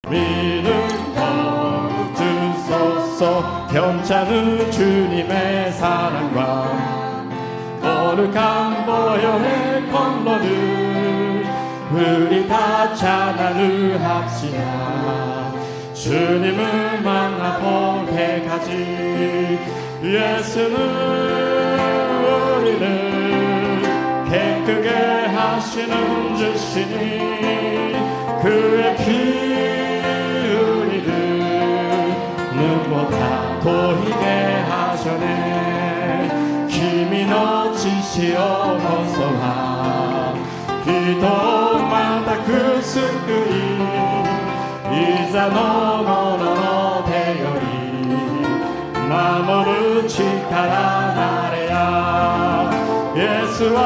믿음 더욱 주소서. 경찮은 주님의 사랑과 거룩한 보혈의 권로를 우리 다 찬양을 합시다. 주님을 만나볼 때까지 예수는 우리를 기쁘게 하시는 주시니 그의 피 우리를 눈보다 보이게 하셔네. 힘이 넘치시어 벗어나 기도마다 그 승들이 이자 너너너너 대열이 마모르 치카라 나래야. 예수와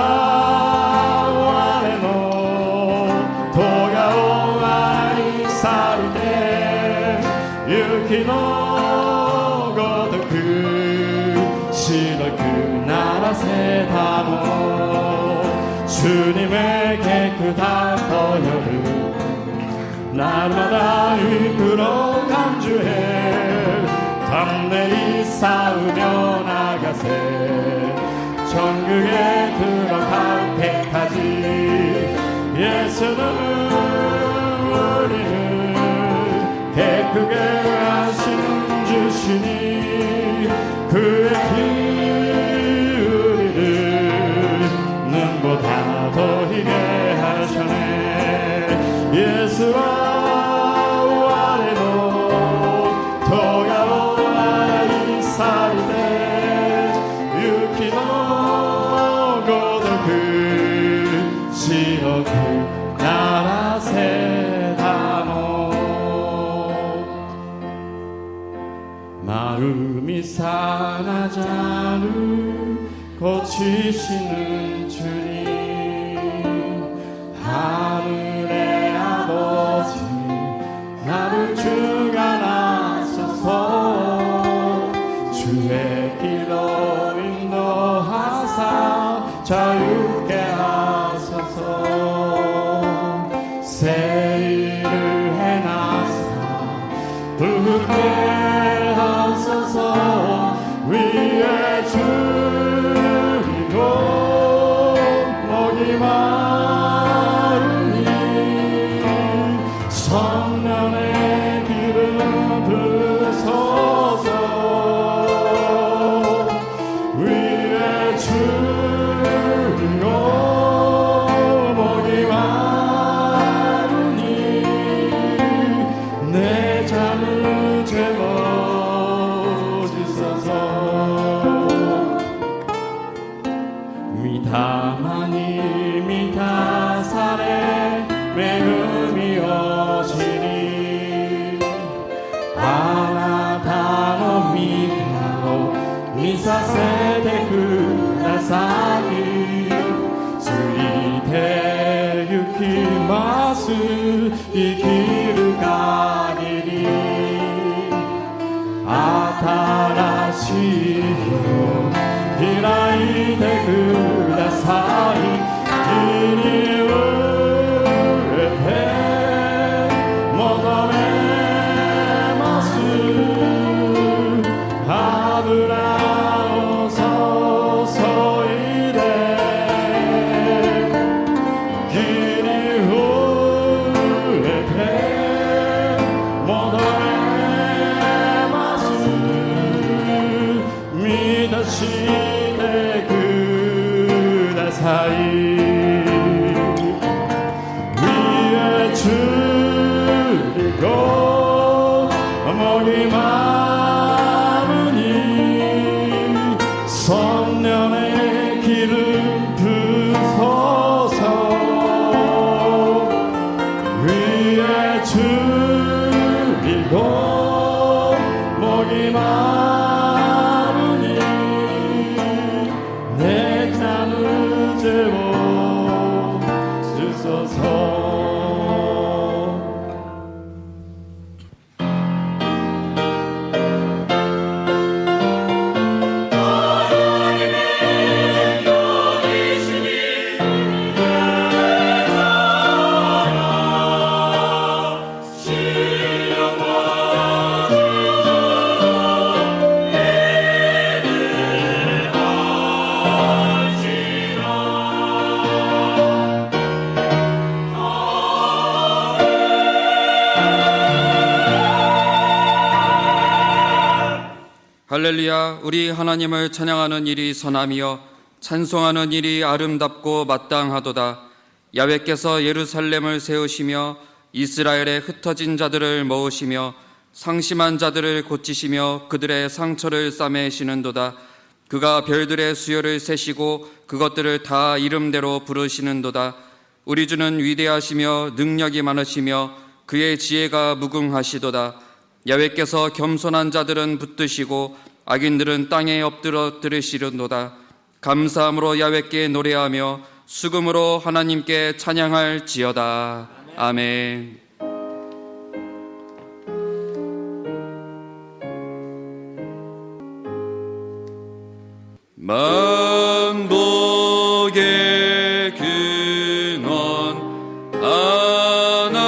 와레노 도가오 아이 사리데 유키노 고도쿠 시도 그 나라 세다모. 주님의 깨끗한 보혈을 날마다 이끌어 간주해 담내이 쌓으며 나가세. 천국에 들어갈 때까지 예수는 우리를 기쁘게 하시는 주시니 그의 피 우리를 눈보다 보이게 하셔네. 예수와 마음이 상하지 않을 고치시는 주님. 하늘의 아버지 나를 주관하소서. 주의 길로 인도하사 자유케 하소서. 새 일을 해나사 부르게 위에 주리고 목이 마르니 성령의 기름 부으소서. 위에 주리고 목이 마르니 내 잠을 제거 미다마니 미다사레 매음이 오시니 아나타노 미다로 미사세데 그다사이 주이테 유키마스 이 길을 가리니 아타라시히로 히라이데 그다사이 이니우레페 모도메 마스 하브라오소소이데 기니우레페 모도메 마스 미다시 사이 할렐루야. 우리 하나님을 찬양하는 일이 선함이여 찬송하는 일이 아름답고 마땅하도다. 야훼께서 예루살렘을 세우시며 이스라엘의 흩어진 자들을 모으시며 상심한 자들을 고치시며 그들의 상처를 싸매시는도다. 그가 별들의 수요를 세시고 그것들을 다 이름대로 부르시는도다. 우리 주는 위대하시며 능력이 많으시며 그의 지혜가 무궁하시도다. 야훼께서 겸손한 자들은 붙드시고 악인들은 땅에 엎드려 들으시는도다. 감사함으로 야훼께 노래하며 수금으로 하나님께 찬양할지어다. 아멘. 만복의 근원 하나님,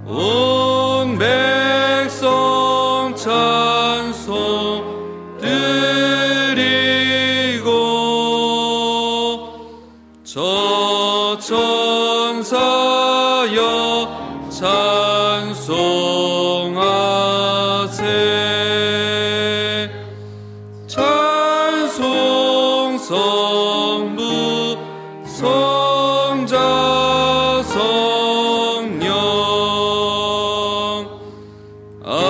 온 백성 찬송 드리고 저 천사여 찬송하세. 찬송 성부 성자 성령 아멘.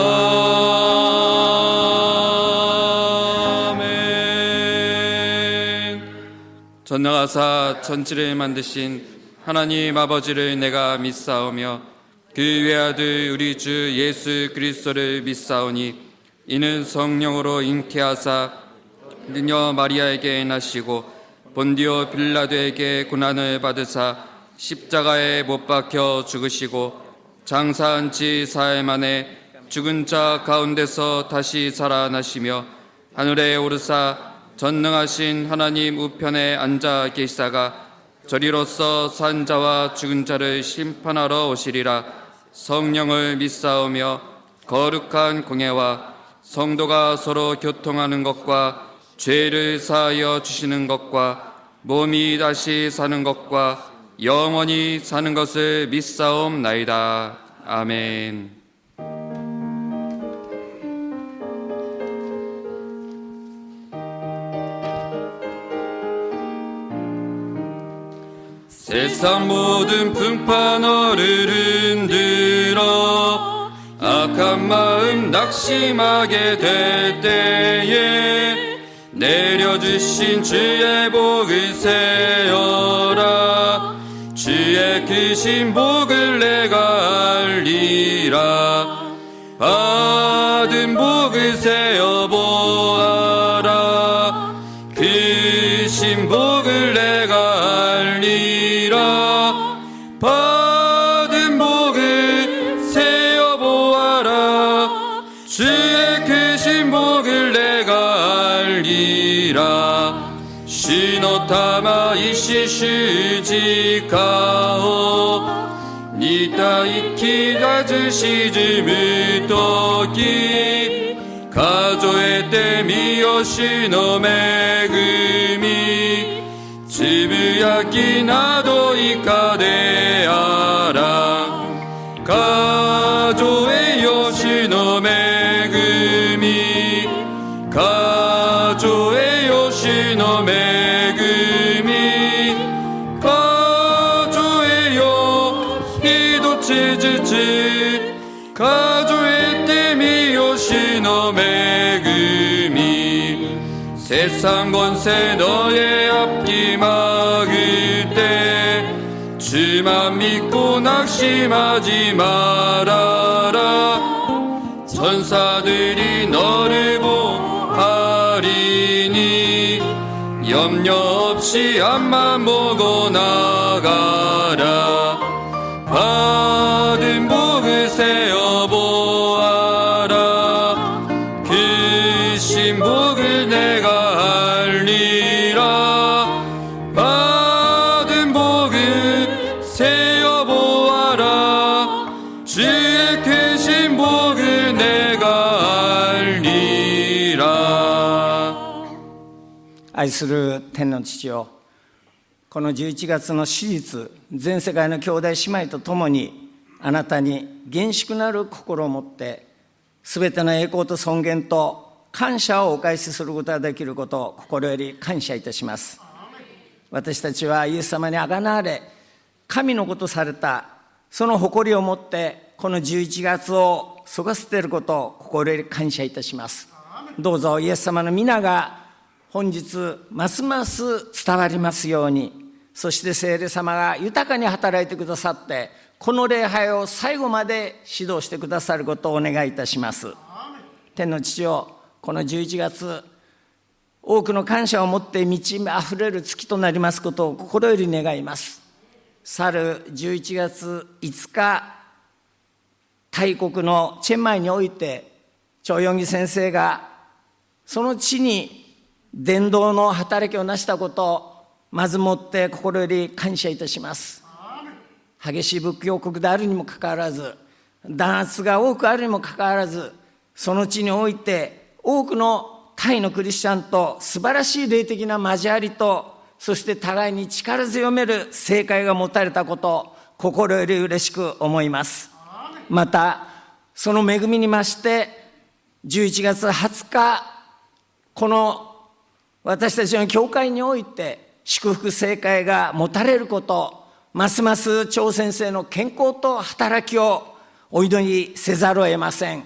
전능하사 천지를 만드신 하나님 아버지를 내가 믿사오며 그 외아들 우리 주 예수 그리스도를 믿사오니 이는 성령으로 잉태하사 능녀 마리아에게 나시고 본디오 빌라도에게 고난을 받으사 십자가에 못 박혀 죽으시고 장사한 지 사흘 만에 죽은 자 가운데서 다시 살아나시며 하늘에 오르사 전능하신 하나님 우편에 앉아 계시다가 저리로서 산 자와 죽은 자를 심판하러 오시리라. 성령을 믿사오며 거룩한 공예와 성도가 서로 교통하는 것과 죄를 사하여 주시는 것과 몸이 다시 사는 것과 영원히 사는 것을 믿사옵나이다. 아멘. 세상 모든 풍파 너를 흔들어 악한 마음 낙심하게 될 때에 내려주신 주의 복을 세어라. 주의 크신 복을 내가 알리라. 받은 복을 세어보아라. 크신 복을 내가 알리라. 받은 복을 세어보아라. 주의 크신 복을 내가 알리라. 시노타마 이시슈지카오 니타 이키가 주시즈무 토키 가조에 때 미요시노 메구미 지부야키 나도 이카데아라. 가조에 요시노 메구미 가조에 요시노 메구미 가조에 요 히도치즈치 가조에 때 미요시노 메구미 세상 권세 너의 앞기 막을 때 주만 믿고 낙심하지 말아라. 천사들이 너를 보하리니 염려 없이 앞만 보고 나가라. 받은 복을 세어보아라. 크신 복을 내가 알리라. 받은 복을 세어보아라. 주의 크신 복을 내가 알리라. 愛する天の父よ、この11月の史実、全世界の兄弟姉妹と共にあなたに厳粛なる心を持ってすべての栄光と尊厳と感謝をお返しすることができることを心より感謝いたします。私たちはイエス様にあがなわれ、神のことされたその誇りを持ってこの11月を過ごせていることを心より感謝いたします。どうぞイエス様の皆が本日ますます伝わりますように、そして聖霊様が豊かに働いてくださってこの礼拝を最後まで指導してくださることをお願いいたします。天の父よ、この11月多くの感謝を持って満ち溢れる月となりますことを心より願います。去る11月5日、タイ国のチェンマイにおいてチョ・ヨンギ先生がその地に伝道の働きをなしたことをまずもって心より感謝いたします。激しい仏教国であるにもかかわらず、弾圧が多くあるにもかかわらず、その地において多くのタイのクリスチャンと素晴らしい霊的な交わりと、そして互いに力強める正解が持たれたことを心より嬉しく思います。またその恵みに増して11月20日、この私たちの教会において祝福正解が持たれること、ますます張先生の健康と働きをお祈りせざるを得ません。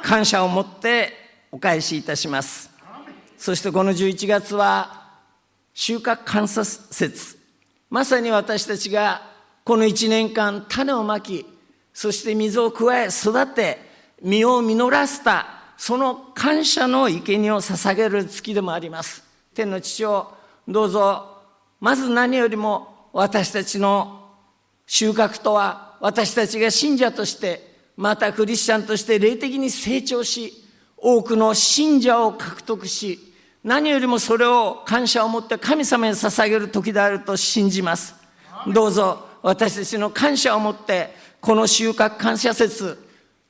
感謝を持ってお返しいたします。そしてこの11月は収穫感謝節、まさに私たちがこの1年間種をまき、そして水を加え育て実を実らせた、その感謝の生贄を捧げる月でもあります。天の父をどうぞ、まず何よりも私たちの収穫とは、私たちが信者としてまたクリスチャンとして霊的に成長し、多くの信者を獲得し、何よりもそれを感謝を持って神様に捧げる時であると信じます。どうぞ私たちの感謝を持ってこの収穫感謝節、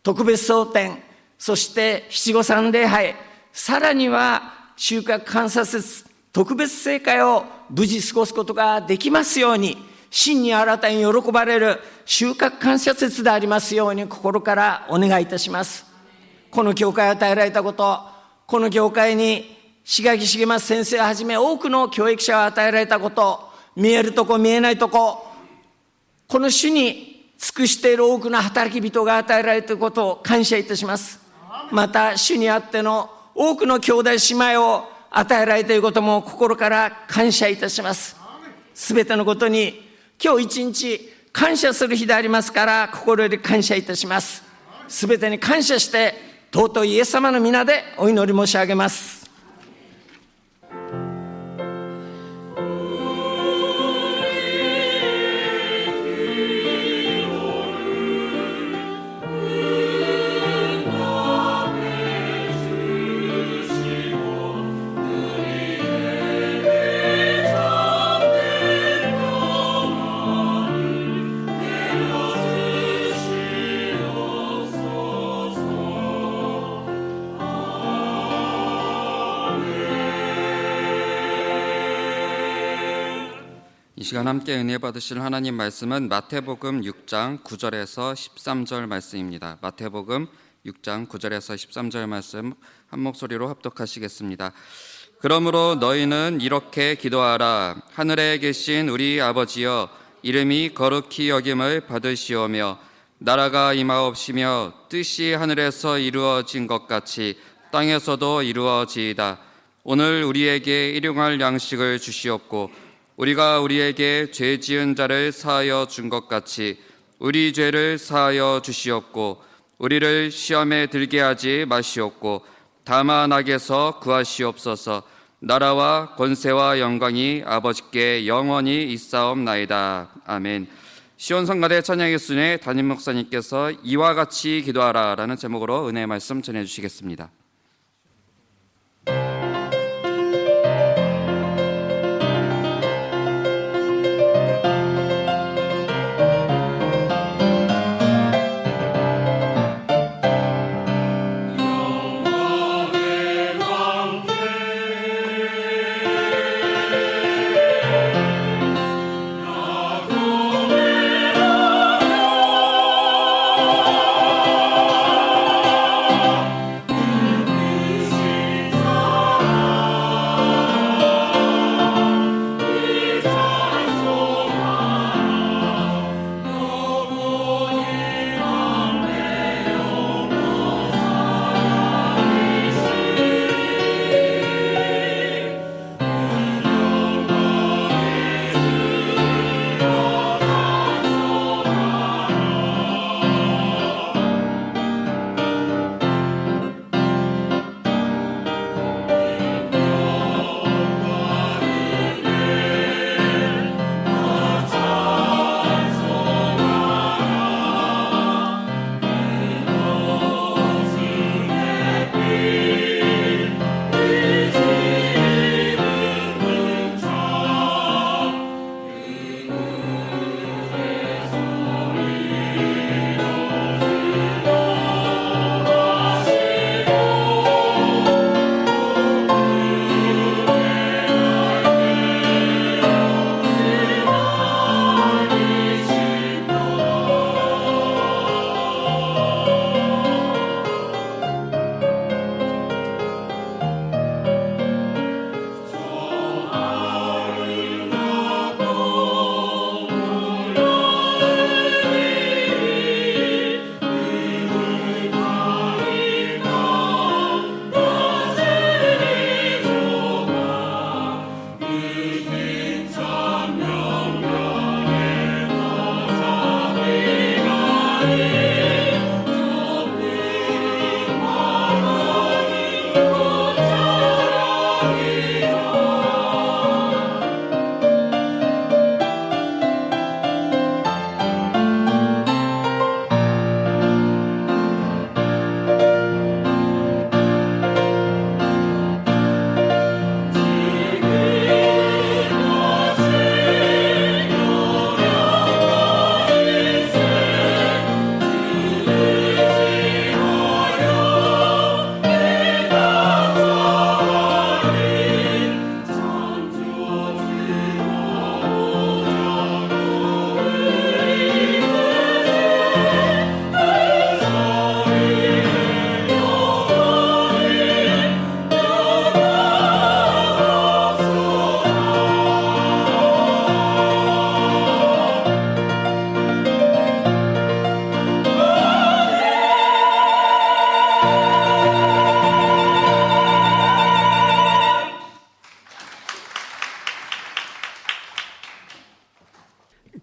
特別蒼天、そして七五三礼拝、さらには収穫感謝節特別聖会を無事過ごすことができますように、真に新たに喜ばれる収穫感謝節でありますように心からお願いいたします。この教会を与えられたこと、この教会に志垣重松先生をはじめ多くの教育者を与えられたこと、見えるとこ見えないとこ、この主に尽くしている多くの働き人が与えられていることを感謝いたします。また主にあっての多くの兄弟姉妹を与えられていることも心から感謝いたします。すべてのことに今日一日感謝する日でありますから、心より感謝いたします。すべてに感謝して尊いイエス様の皆でお祈り申し上げます。이 시간 함께 은혜 받으실 하나님 말씀은 마태복음 6장 9절에서 13절 말씀입니다. 마태복음 6장 9절에서 13절 말씀 한 목소리로 합독하시겠습니다. 그러므로 너희는 이렇게 기도하라. 하늘에 계신 우리 아버지여, 이름이 거룩히 여김을 받으시오며 나라가 임하옵시며 뜻이 하늘에서 이루어진 것 같이 땅에서도 이루어지이다. 오늘 우리에게 일용할 양식을 주시옵고 우리가 우리에게 죄 지은 자를 사하여 준 것 같이 우리 죄를 사하여 주시옵고 우리를 시험에 들게 하지 마시옵고 다만 악에서 구하시옵소서. 나라와 권세와 영광이 아버지께 영원히 있사옵나이다. 아멘. 시온성가대 찬양의 순회 담임 목사님께서 이와 같이 기도하라 라는 제목으로 은혜의 말씀 전해주시겠습니다.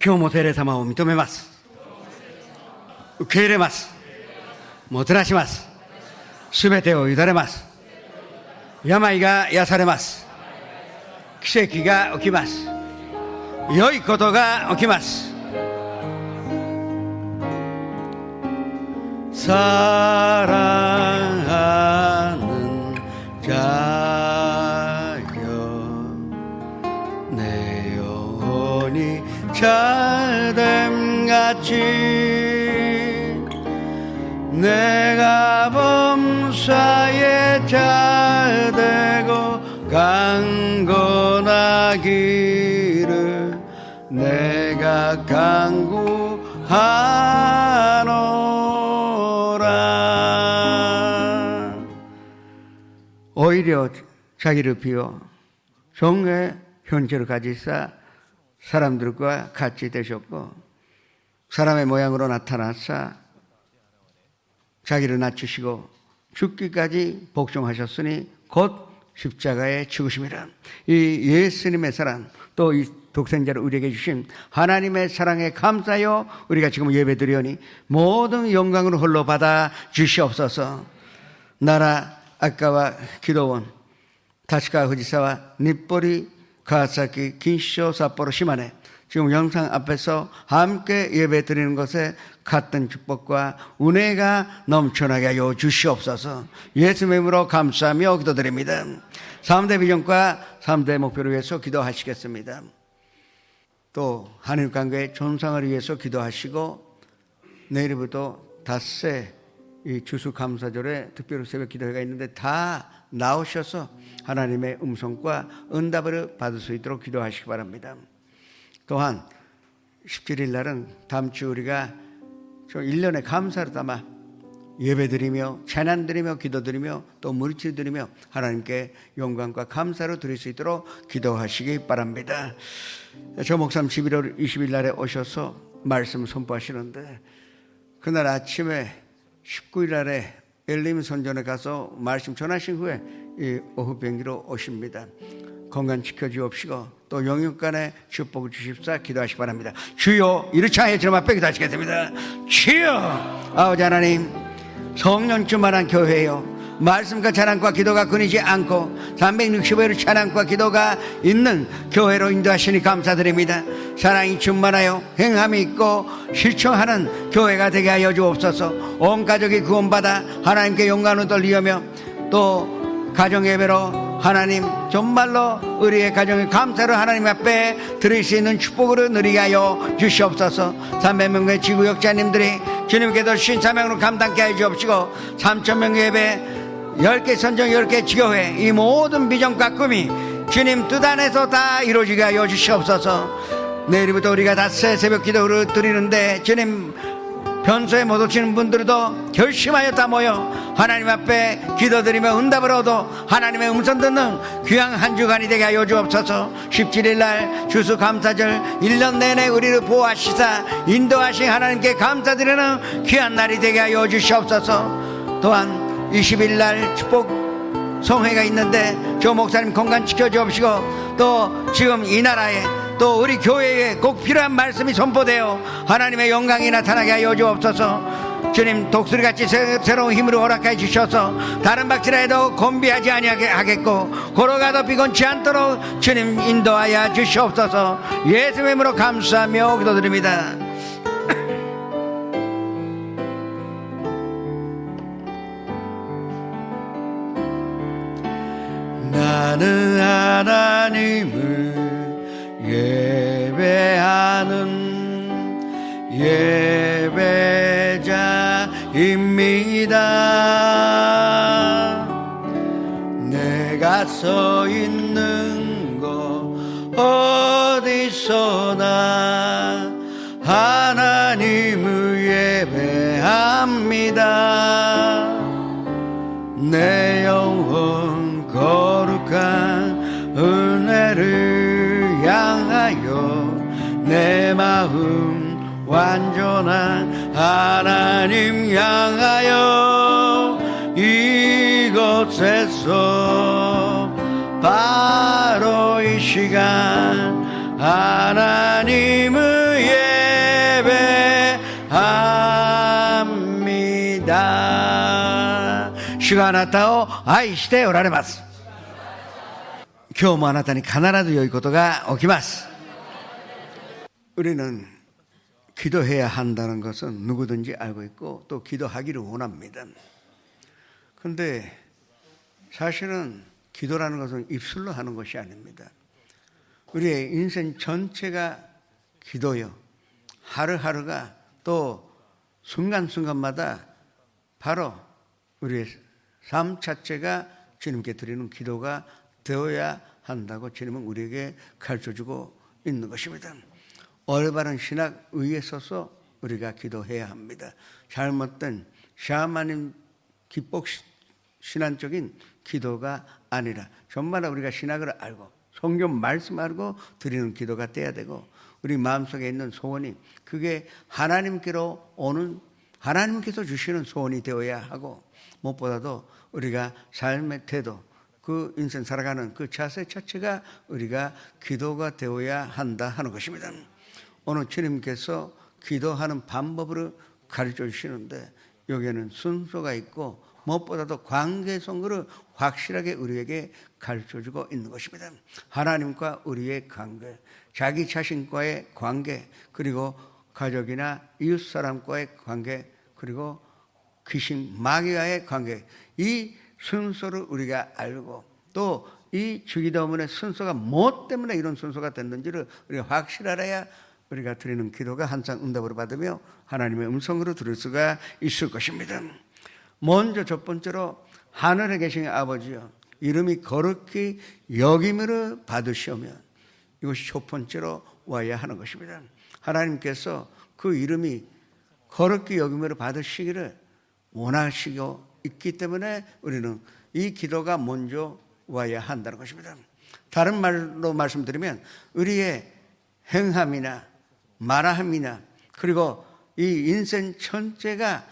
今日も聖霊様を認めます。受け入れます。もてなします。すべてを委ねます。病が癒されます。奇跡が起きます。良いことが起きます。사랑하는 자여 내 영혼이 잘됨같이 내가 범사에 잘되고 강건하기를 내가 간구하노라. 오히려 자기를 비워 종의 형체를 가지사 사람들과 같이 되셨고 사람의 모양으로 나타나사 자기를 낮추시고 죽기까지 복종하셨으니 곧 십자가에 죽으심이라. 이 예수님의 사랑, 또 이 독생자를 우리에게 주신 하나님의 사랑에 감사하여 우리가 지금 예배드리오니 모든 영광을 홀로 받아 주시옵소서. 나라 아까와 기도원 다시카 후지사와 닛보리 가와사키 긴쇼 삿포로 시마네 지금 영상 앞에서 함께 예배 드리는 것에 같은 축복과 은혜가 넘쳐나게 하여 주시옵소서. 예수님의 이름으로 감사하며 기도드립니다. 3대 비전과 3대 목표를 위해서 기도하시겠습니다. 또 한일관계의 존상을 위해서 기도하시고 내일부터 닷새 이 추수감사절에 특별 새벽 기도회가 있는데 다 나오셔서 하나님의 음성과 응답을 받을 수 있도록 기도하시기 바랍니다. 또한 17일 날은 다음 주 우리가 1년의 감사를 담아 예배드리며 찬양드리며 기도드리며 또 물질드리며 하나님께 영광과 감사를 드릴 수 있도록 기도하시기 바랍니다. 저 목사님 11월 20일 날에 오셔서 말씀 선포하시는데 그날 아침에 19일 날에 엘림 선전에 가서 말씀 전하신 후에 이 오후 비행기로 오십니다. 건강 지켜주옵시고 또 영육간에 축복을 주십사 기도하시기 바랍니다. 주여 이르차 예수님 앞에 기도하시겠습니다. 주여 아버지 하나님 성령 충만한 교회요 말씀과 찬양과 기도가 끊이지 않고 365일 찬양과 기도가 있는 교회로 인도하시니 감사드립니다. 사랑이 충만하여 행함이 있고 실천하는 교회가 되게 하여 주옵소서. 온 가족이 구원받아 하나님께 영광을 돌리며 또 가정예배로 하나님 정말로 우리의 가정의 감사를 하나님 앞에 드릴 수 있는 축복으로 누리게 하여 주시옵소서. 300명의 지구역자님들이 주님께서 신사명으로 감당케 해 주옵시고 3,000명 예배 10개 선정 10개 지교회 이 모든 비전과 꿈이 주님 뜻 안에서 다 이루어지게 하여 주시옵소서. 내일부터 우리가 닷새 새벽 기도를 드리는데 주님 변소에 못 오시는 분들도 결심하여 다 모여 하나님 앞에 기도드리며 응답을 얻어 하나님의 음성 듣는 귀한 한 주간이 되게 하여 주옵소서. 17일 날 추수감사절 1년 내내 우리를 보호하시사 인도하신 하나님께 감사드리는 귀한 날이 되게 하여 주시옵소서. 또한 20일 날 축복 성회가 있는데 조 목사님 건강 지켜주옵시고 또 지금 이 나라에 또 우리 교회에 꼭 필요한 말씀이 선포되어 하나님의 영광이 나타나게 하여 주옵소서. 주님 독수리같이 새로운 힘으로 허락해 주셔서 다른 박지라 해도 곤비하지 아니하겠고 고로가도 비곤치 않도록 주님 인도하여 주시옵소서. 예수의 이름으로 감사하며 기도드립니다. 나는 하나님을 예배하는 예배자입니다. 내가 서 있는 곳 어디서나 하나님을 예배합니다. 내 영혼 거룩한 은혜를 향하여 내 마음 완전한 하나님 향하여 이곳에서 바로 이 시간 하나님을 あなたを愛しておられます。今日もあなたに必ず良いことが起きます。 우리는 기도해야 한다는 것은 누구든지 알고 있고 또 기도하기를 원합니다. 그런데 사실은 기도라는 것은 입술로 하는 것이 아닙니다. 우리의 인생 전체가 기도요. 하루하루가 또 순간순간마다 바로 우리의 삶 자체가 주님께 드리는 기도가 되어야 한다고 주님은 우리에게 가르쳐주고 있는 것입니다. 올바른 신학 의에 서서 우리가 기도해야 합니다. 잘못된 샤머님 기복 신앙적인 기도가 아니라 정말 우리가 신학을 알고 성경 말씀 알고 드리는 기도가 돼야 되고 우리 마음속에 있는 소원이 그게 하나님께로 오는 하나님께서 주시는 소원이 되어야 하고 무엇보다도 우리가 삶의 태도 그 인생 살아가는 그 자세 자체가 우리가 기도가 되어야 한다 하는 것입니다. 오늘 주님께서 기도하는 방법을 가르쳐 주시는데 여기에는 순서가 있고 무엇보다도 관계성을 확실하게 우리에게 가르쳐주고 있는 것입니다. 하나님과 우리의 관계, 자기 자신과의 관계, 그리고 가족이나 이웃 사람과의 관계, 그리고 귀신, 마귀와의 관계, 이 순서를 우리가 알고 또 이 주기도문의 순서가 뭐 때문에 이런 순서가 됐는지를 우리가 확실히 알아야 우리가 드리는 기도가 항상 응답을 받으며 하나님의 음성으로 들을 수가 있을 것입니다. 먼저 첫 번째로 하늘에 계신 아버지여 이름이 거룩히 여김을 받으시오면 이것이 첫 번째로 와야 하는 것입니다. 하나님께서 그 이름이 거룩히 여김을 받으시기를 원하시고 있기 때문에 우리는 이 기도가 먼저 와야 한다는 것입니다. 다른 말로 말씀드리면 우리의 행함이나 말함이나 그리고 이 인생 전체가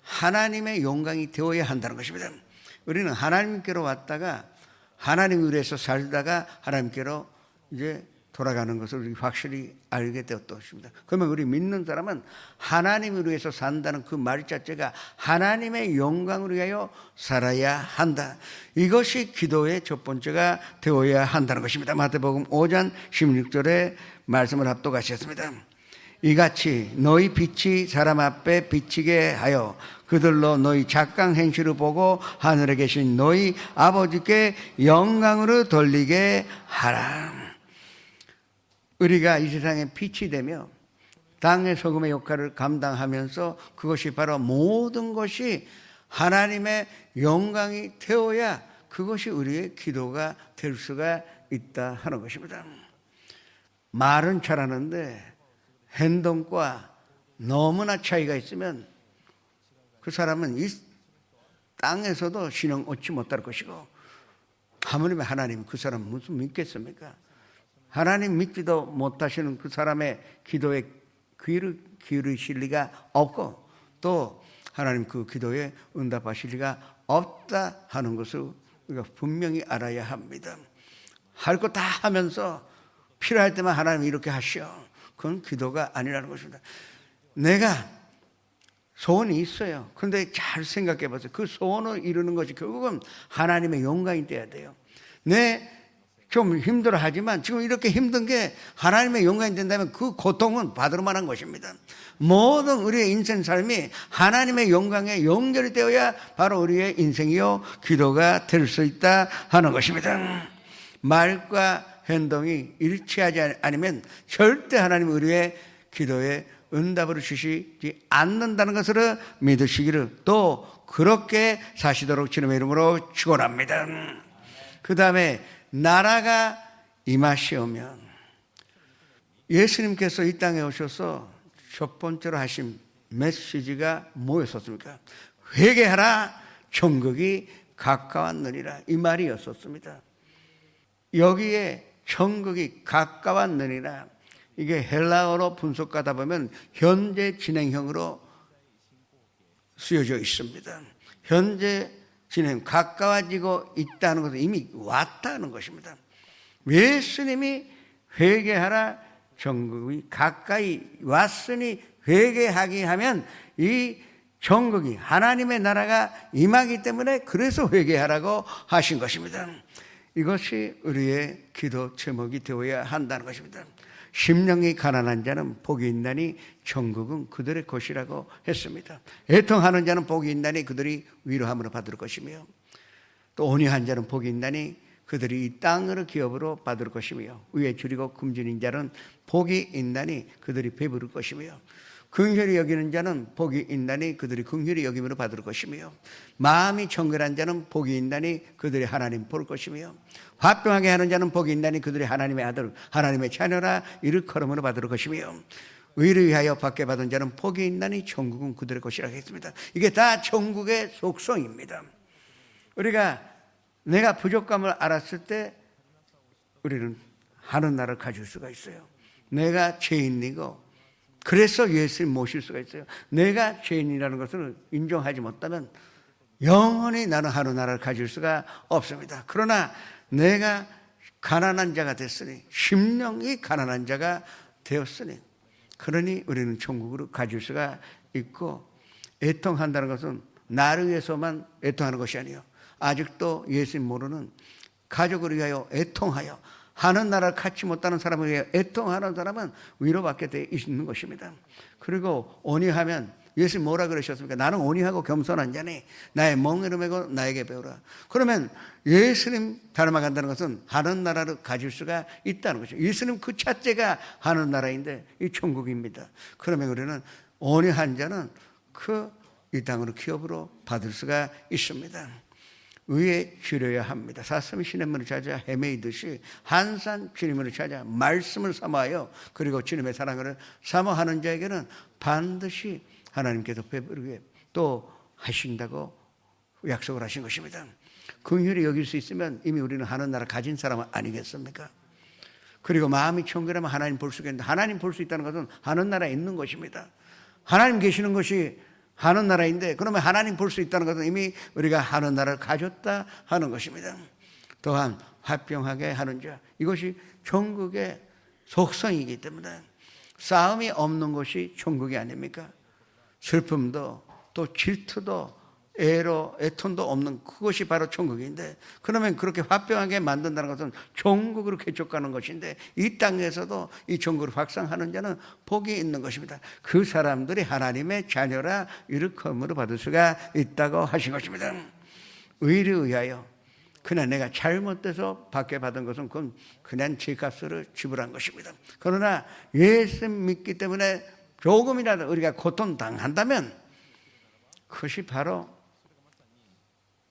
하나님의 영광이 되어야 한다는 것입니다. 우리는 하나님께로 왔다가 하나님을 위해서 살다가 하나님께로 이제 돌아가는 것을 우리 확실히 알게 되었던 것입니다. 그러면 우리 믿는 사람은 하나님을 위해서 산다는 그 말 자체가 하나님의 영광을 위하여 살아야 한다. 이것이 기도의 첫 번째가 되어야 한다는 것입니다. 마태복음 5장 16절의 말씀을 합독하셨습니다. 이같이 너희 빛이 사람 앞에 비치게 하여 그들로 너희 착강 행실을 보고 하늘에 계신 너희 아버지께 영광으로 돌리게 하라. 우리가 이 세상에 빛이 되며 땅의 소금의 역할을 감당하면서 그것이 바로 모든 것이 하나님의 영광이 되어야 그것이 우리의 기도가 될 수가 있다 하는 것입니다. 말은 잘하는데 행동과 너무나 차이가 있으면 그 사람은 이 땅에서도 신앙 얻지 못할 것이고 하물며 하나님 그 사람 무슨 믿겠습니까? 하나님 믿지도 못하시는 그 사람의 기도에 귀를 기울이실 리가 없고 또 하나님 그 기도에 응답하실 리가 없다 하는 것을 우리가 분명히 알아야 합니다. 할 거 다 하면서 필요할 때만 하나님 이렇게 하시오. 그건 기도가 아니라는 것입니다. 내가 소원이 있어요. 그런데 잘 생각해 보세요. 그 소원을 이루는 것이 결국은 하나님의 영광이 돼야 돼요. 좀 힘들어 하지만 지금 이렇게 힘든 게 하나님의 영광이 된다면 그 고통은 받을 만한 것입니다. 모든 우리의 인생 삶이 하나님의 영광에 연결이 되어야 바로 우리의 인생이요 기도가 될 수 있다 하는 것입니다. 말과 행동이 일치하지 않으면 절대 하나님 우리의 기도에 응답을 주시지 않는다는 것을 믿으시기를 또 그렇게 사시도록 주님의 이름으로 축원합니다. 그 다음에 나라가 임하시오면 예수님께서 이 땅에 오셔서 첫 번째로 하신 메시지가 뭐였었습니까? 회개하라 천국이 가까웠느니라 이 말이었었습니다. 여기에 천국이 가까웠느니라 이게 헬라어로 분석하다 보면 현재 진행형으로 쓰여져 있습니다. 현재 진행 가까워지고 있다는 것은 이미 왔다는 것입니다. 예수님이 회개하라 천국이 가까이 왔으니 회개하기 하면 이 천국이 하나님의 나라가 임하기 때문에 그래서 회개하라고 하신 것입니다. 이것이 우리의 기도 제목이 되어야 한다는 것입니다. 심령이 가난한 자는 복이 있나니 천국은 그들의 것이라고 했습니다. 애통하는 자는 복이 있나니 그들이 위로함으로 받을 것이며, 또 온유한 자는 복이 있나니 그들이 이 땅으로 기업으로 받을 것이며, 의에 줄이고 굶주린 자는 복이 있나니 그들이 배부를 것이며, 긍휼히 여기는 자는 복이 있나니 그들이 긍휼히 여김으로 받을 것이며, 마음이 정결한 자는 복이 있나니 그들이 하나님 볼 것이며, 화평하게 하는 자는 복이 있나니 그들이 하나님의 아들 하나님의 자녀라 일컬음으로 받을 것이며, 의를 위하여 받게 받은 자는 복이 있나니 천국은 그들의 것이라고 했습니다. 이게 다 천국의 속성입니다. 우리가 내가 부족감을 알았을 때 우리는 하는 나라를 가질 수가 있어요. 내가 죄인이고 그래서 예수님 모실 수가 있어요. 내가 죄인이라는 것을 인정하지 못하면 영원히 나는 하는 나라를 가질 수가 없습니다. 그러나 내가 가난한 자가 됐으니, 심령이 가난한 자가 되었으니, 그러니 우리는 천국으로 가질 수가 있고, 애통한다는 것은 나를 위해서만 애통하는 것이 아니에요. 아직도 예수님 모르는 가족을 위하여 애통하여 하는 나라를 갖지 못하는 사람을 위해 애통하는 사람은 위로받게 되어 있는 것입니다. 그리고 온유하면 예수님 뭐라 그러셨습니까? 나는 온유하고 겸손한 자니 나의 멍에를 메고 나에게 배우라. 그러면 예수님 닮아간다는 것은 하는 나라를 가질 수가 있다는 것이죠. 예수님 그 자체가 하는 나라인데 이 천국입니다. 그러면 우리는 온유한 자는 이 땅으로 기업으로 받을 수가 있습니다. 의에 줄여야 합니다. 사슴이 시냇물을 찾아 헤매이듯이 한산 주님을 찾아 말씀을 사모하여 그리고 주님의 사랑을 사모하는 자에게는 반드시 하나님께서 베풀게 또 하신다고 약속을 하신 것입니다. 긍휼히 여길 수 있으면 이미 우리는 하는 나라 가진 사람은 아니겠습니까? 그리고 마음이 청결하면 하나님 볼 수 있겠는데, 하나님 볼 수 있다는 것은 하는 나라에 있는 것입니다. 하나님 계시는 것이 하는 나라인데, 그러면 하나님 볼 수 있다는 것은 이미 우리가 하는 나라를 가졌다 하는 것입니다. 또한 화평하게 하는 자, 이것이 천국의 속성이기 때문에 싸움이 없는 것이 천국이 아닙니까? 슬픔도 또 질투도 애통도 없는 그것이 바로 천국인데, 그러면 그렇게 화평하게 만든다는 것은 천국으로 개척하는 것인데, 이 땅에서도 이 천국을 확산하는 자는 복이 있는 것입니다. 그 사람들이 하나님의 자녀라 일컬음으로 받을 수가 있다고 하신 것입니다. 의를 의하여 그냥 내가 잘못돼서 받게 받은 것은 그건 그냥 죄값으로 지불한 것입니다. 그러나 예수 믿기 때문에 조금이라도 우리가 고통당한다면 그것이 바로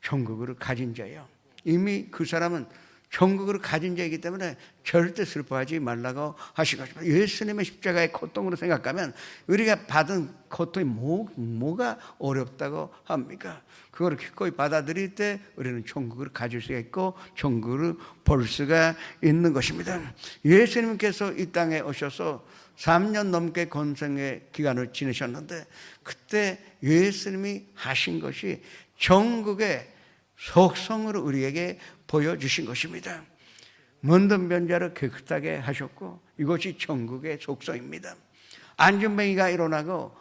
천국을 가진 자예요. 이미 그 사람은 천국을 가진 자이기 때문에 절대 슬퍼하지 말라고 하신 것입니다. 예수님의 십자가의 고통으로 생각하면 우리가 받은 고통이 뭐가 어렵다고 합니까? 그걸 기꺼이 받아들일 때 우리는 천국을 가질 수가 있고 천국을 볼 수가 있는 것입니다. 예수님께서 이 땅에 오셔서 3년 넘게 권생의 기간을 지내셨는데, 그때 예수님이 하신 것이 천국의 속성으로 우리에게 보여주신 것입니다. 문둥 변자를 깨끗하게 하셨고, 이것이 천국의 속성입니다. 안전뱅이가 일어나고,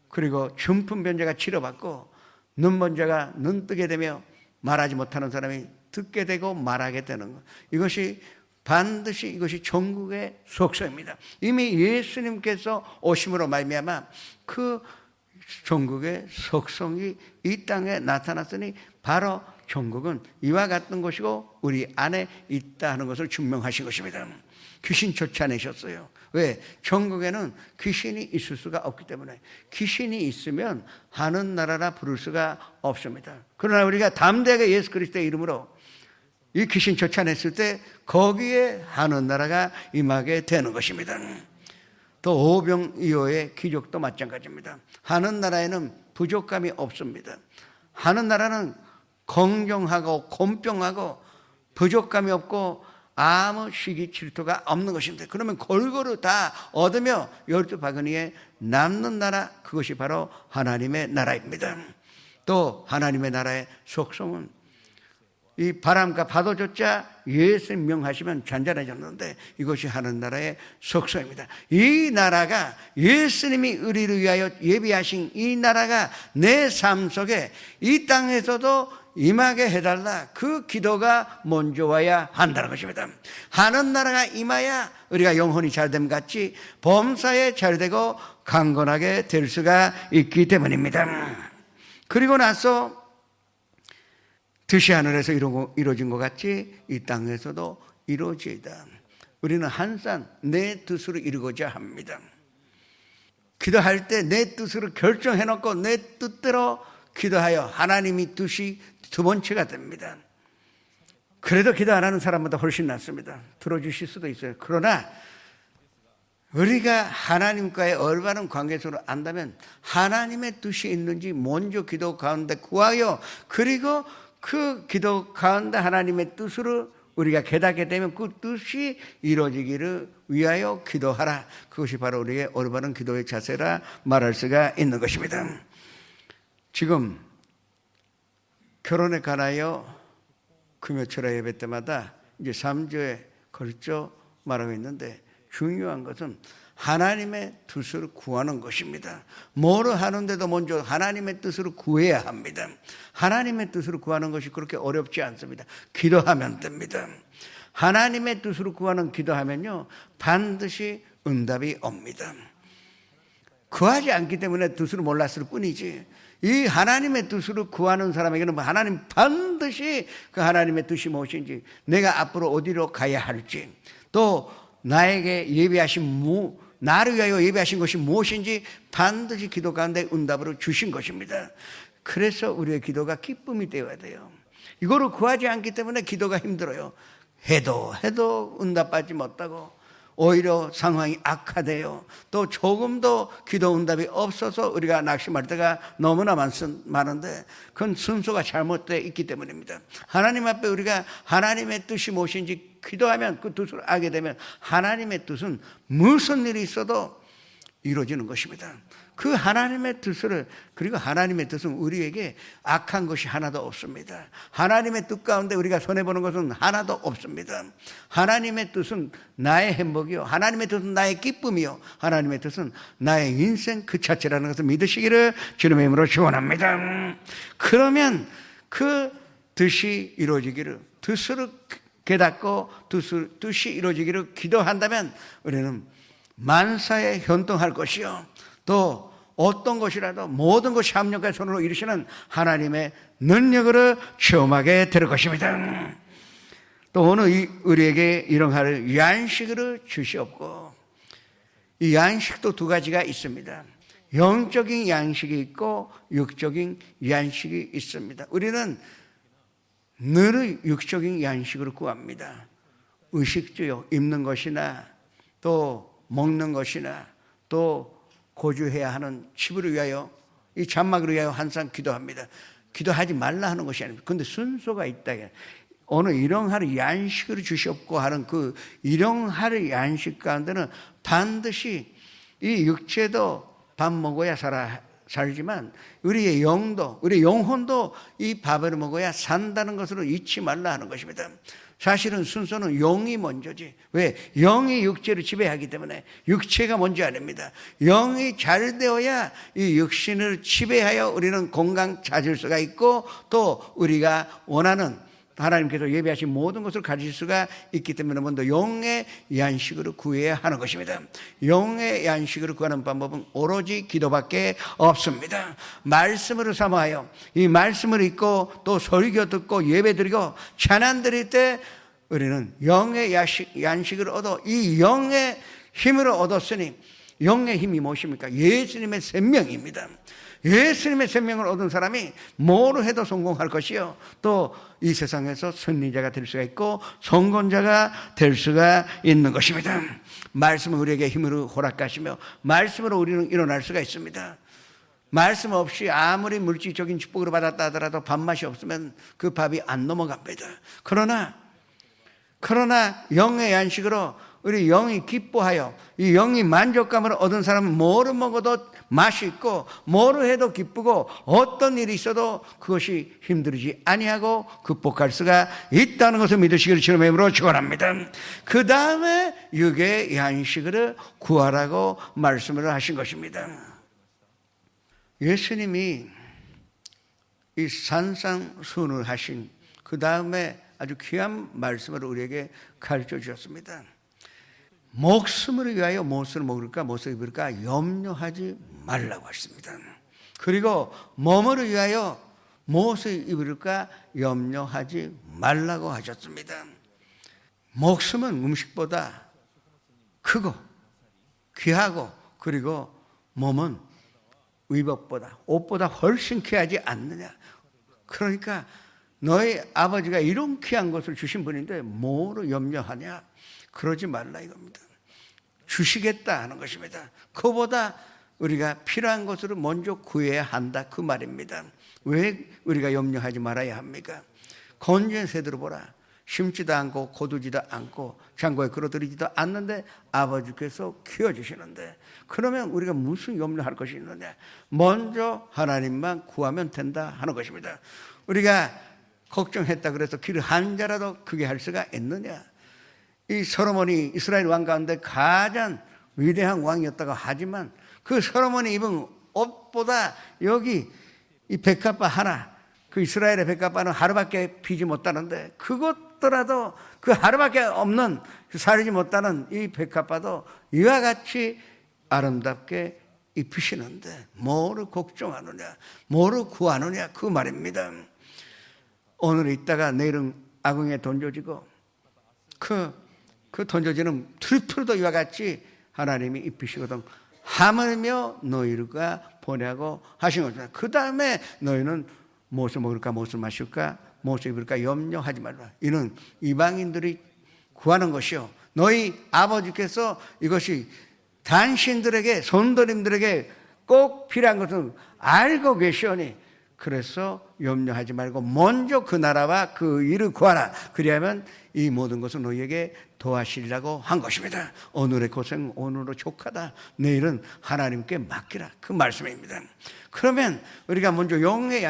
그리고 중풍 변자가 치료받고, 눈먼 자가 눈 뜨게 되며 말하지 못하는 사람이 듣게 되고 말하게 되는 것, 이것이 반드시 이것이 천국의 속성입니다. 이미 예수님께서 오심으로 말미암아 그 천국의 속성이 이 땅에 나타났으니 바로 천국은 이와 같은 것이고 우리 안에 있다 하는 것을 증명하신 것입니다. 귀신 쫓아내셨어요. 왜? 천국에는 귀신이 있을 수가 없기 때문에. 귀신이 있으면 하는 나라라 부를 수가 없습니다. 그러나 우리가 담대하게 예수 그리스도의 이름으로 이 귀신 쫓아냈을 때 거기에 하는 나라가 임하게 되는 것입니다. 또 오병이어의 기적도 마찬가지입니다. 하는 나라에는 부족감이 없습니다. 하는 나라는 공정하고 공평하고 부족감이 없고 아무 시기 질투가 없는 것입니다. 그러면 골고루 다 얻으며 12바구니에 남는 나라, 그것이 바로 하나님의 나라입니다. 또 하나님의 나라의 속성은 이 바람과 파도조차 예수님 명하시면 잔잔해졌는데 이것이 하늘나라의 속성입니다. 이 나라가 예수님이 우리를 위하여 예비하신 이 나라가 내 삶 속에 이 땅에서도 임하게 해달라. 그 기도가 먼저 와야 한다는 것입니다. 하늘나라가 임하야 우리가 영혼이 잘됨 같이 범사에 잘되고 강건하게 될 수가 있기 때문입니다. 그리고 나서 뜻이 하늘에서 이루어진 것 같이 이 땅에서도 이루어지이다. 우리는 항상 내 뜻으로 이루고자 합니다. 기도할 때 내 뜻으로 결정해놓고 내 뜻대로 기도하여 하나님이 뜻이 두 번째가 됩니다. 그래도 기도 안 하는 사람보다 훨씬 낫습니다. 들어주실 수도 있어요. 그러나 우리가 하나님과의 올바른 관계 속으로 안다면 하나님의 뜻이 있는지 먼저 기도 가운데 구하여 그리고 그 기도 가운데 하나님의 뜻으로 우리가 깨닫게 되면 그 뜻이 이루어지기를 위하여 기도하라. 그것이 바로 우리의 올바른 기도의 자세라 말할 수가 있는 것입니다. 지금 결혼에 관하여 금요철야 예배 때마다 이제 3주에 걸쳐 말하고 있는데 중요한 것은 하나님의 뜻을 구하는 것입니다. 뭐를 하는데도 먼저 하나님의 뜻으로 구해야 합니다. 하나님의 뜻으로 구하는 것이 그렇게 어렵지 않습니다. 기도하면 됩니다. 하나님의 뜻으로 구하는 기도하면요 반드시 응답이 옵니다. 구하지 않기 때문에 뜻을 몰랐을 뿐이지 이 하나님의 뜻으로 구하는 사람에게는 하나님 반드시 그 하나님의 뜻이 무엇인지 내가 앞으로 어디로 가야 할지 또 나에게 예비하신 나를 위하여 예비하신 것이 무엇인지 반드시 기도 가운데 응답으로 주신 것입니다. 그래서 우리의 기도가 기쁨이 되어야 돼요. 이거를 구하지 않기 때문에 기도가 힘들어요. 해도 응답받지 못하고 오히려 상황이 악화돼요. 또 조금도 기도 응답이 없어서 우리가 낙심할 때가 너무나 많은데 그건 순서가 잘못되어 있기 때문입니다. 하나님 앞에 우리가 하나님의 뜻이 무엇인지 기도하면 그 뜻을 알게 되면 하나님의 뜻은 무슨 일이 있어도 이루어지는 것입니다. 그 하나님의 뜻을 그리고 하나님의 뜻은 우리에게 악한 것이 하나도 없습니다. 하나님의 뜻 가운데 우리가 손해보는 것은 하나도 없습니다. 하나님의 뜻은 나의 행복이요 하나님의 뜻은 나의 기쁨이요 하나님의 뜻은 나의 인생 그 자체라는 것을 믿으시기를 주님의 이름으로 축원합니다. 그러면 그 뜻이 이루어지기를 뜻으로 깨닫고 뜻이 이루어지기를 기도한다면 우리는 만사에 현동할 것이요 또 어떤 것이라도 모든 것이 합력의 손으로 이루시는 하나님의 능력으로 체험하게 될 것입니다. 또 오늘 우리에게 이런 양식을 주시옵고 이 양식도 두 가지가 있습니다. 영적인 양식이 있고 육적인 양식이 있습니다. 우리는 늘 육적인 양식으로 구합니다. 의식주요 입는 것이나 또 먹는 것이나 또 고주해야 하는 칩을 위하여 이 장막을 위하여 항상 기도합니다. 기도하지 말라 하는 것이 아닙니다. 그런데 순서가 있다. 오늘 일용할 양식을 주시옵고 하는 그 일용할 양식 가운데는 반드시 이 육체도 밥 먹어야 살지만 우리의 영도 우리의 영혼도 이 밥을 먹어야 산다는 것으로 잊지 말라 하는 것입니다. 사실은 순서는 영이 먼저지. 왜? 영이 육체를 지배하기 때문에 육체가 먼저 아닙니다. 영이 잘 되어야 이 육신을 지배하여 우리는 건강 찾을 수가 있고 또 우리가 원하는 하나님께서 예비하신 모든 것을 가질 수가 있기 때문에 먼저 영의 양식으로 구해야 하는 것입니다. 영의 양식으로 구하는 방법은 오로지 기도밖에 없습니다. 말씀으로 삼아요. 이 말씀을 읽고 또 설교 듣고 예배 드리고 찬양 드릴 때 우리는 영의 양식을 얻어 이 영의 힘으로 얻었으니 영의 힘이 무엇입니까? 예수님의 생명입니다. 예수님의 생명을 얻은 사람이 뭐로 해도 성공할 것이요 또 이 세상에서 승리자가 될 수가 있고 성공자가 될 수가 있는 것입니다. 말씀은 우리에게 힘으로 허락하시며 말씀으로 우리는 일어날 수가 있습니다. 말씀 없이 아무리 물질적인 축복으로 받았다 하더라도 밥맛이 없으면 그 밥이 안 넘어갑니다. 그러나 영의 양식으로 우리 영이 기뻐하여 이 영이 만족감을 얻은 사람은 뭐를 먹어도 맛이 있고 뭐를 해도 기쁘고 어떤 일이 있어도 그것이 힘들지 아니하고 극복할 수가 있다는 것을 믿으시기를 주님의 이름으로 축원합니다. 그 다음에 육의 양식을 구하라고 말씀을 하신 것입니다. 예수님이 이 산상수훈을 하신 그 다음에 아주 귀한 말씀을 우리에게 가르쳐 주셨습니다. 목숨을 위하여 무엇을 먹을까 무엇을 입을까 염려하지 말라고 하십니다. 그리고 몸을 위하여 무엇을 입을까 염려하지 말라고 하셨습니다. 목숨은 음식보다 크고 귀하고 그리고 몸은 의복보다 옷보다 훨씬 귀하지 않느냐. 그러니까 너희 아버지가 이런 귀한 것을 주신 분인데 뭐로 염려하냐. 그러지 말라 이겁니다. 주시겠다 하는 것입니다. 그보다 우리가 필요한 것으로 먼저 구해야 한다 그 말입니다. 왜 우리가 염려하지 말아야 합니까? 건조한 새들을 보라. 심지도 않고 거두지도 않고 창고에 끌어들이지도 않는데 아버지께서 키워주시는데 그러면 우리가 무슨 염려할 것이 있느냐. 먼저 하나님만 구하면 된다 하는 것입니다. 우리가 걱정했다 그래서 길을 한 자라도 크게 할 수가 있느냐. 이 솔로몬이 이스라엘 왕 가운데 가장 위대한 왕이었다고 하지만 그 솔로몬이 입은 옷보다 여기 이 백합화 하나, 그 이스라엘의 백합화는 하루밖에 피지 못하는데 그것더라도 그 하루밖에 없는 사르지 못하는 이 백합화도 이와 같이 아름답게 입히시는데 뭐를 걱정하느냐, 뭐를 구하느냐 그 말입니다. 오늘 있다가 내일은 아궁이에 던져지고 그 던져지는 트리플도 이와 같이 하나님이 입히시거든. 하물며 너희가 보내고 하신 것이다. 그 다음에 너희는 무엇을 먹을까 무엇을 마실까 무엇을 입을까 염려하지 말라. 이는 이방인들이 구하는 것이요 너희 아버지께서 이것이 당신들에게 손도림들에게 꼭 필요한 것을 알고 계시오니 그래서 염려하지 말고 먼저 그 나라와 그 일을 구하라. 그리하면 이 모든 것을 너희에게 도와주시려고 한 것입니다. 오늘의 고생 오늘로 족하다. 내일은 하나님께 맡기라. 그 말씀입니다. 그러면 우리가 먼저 영의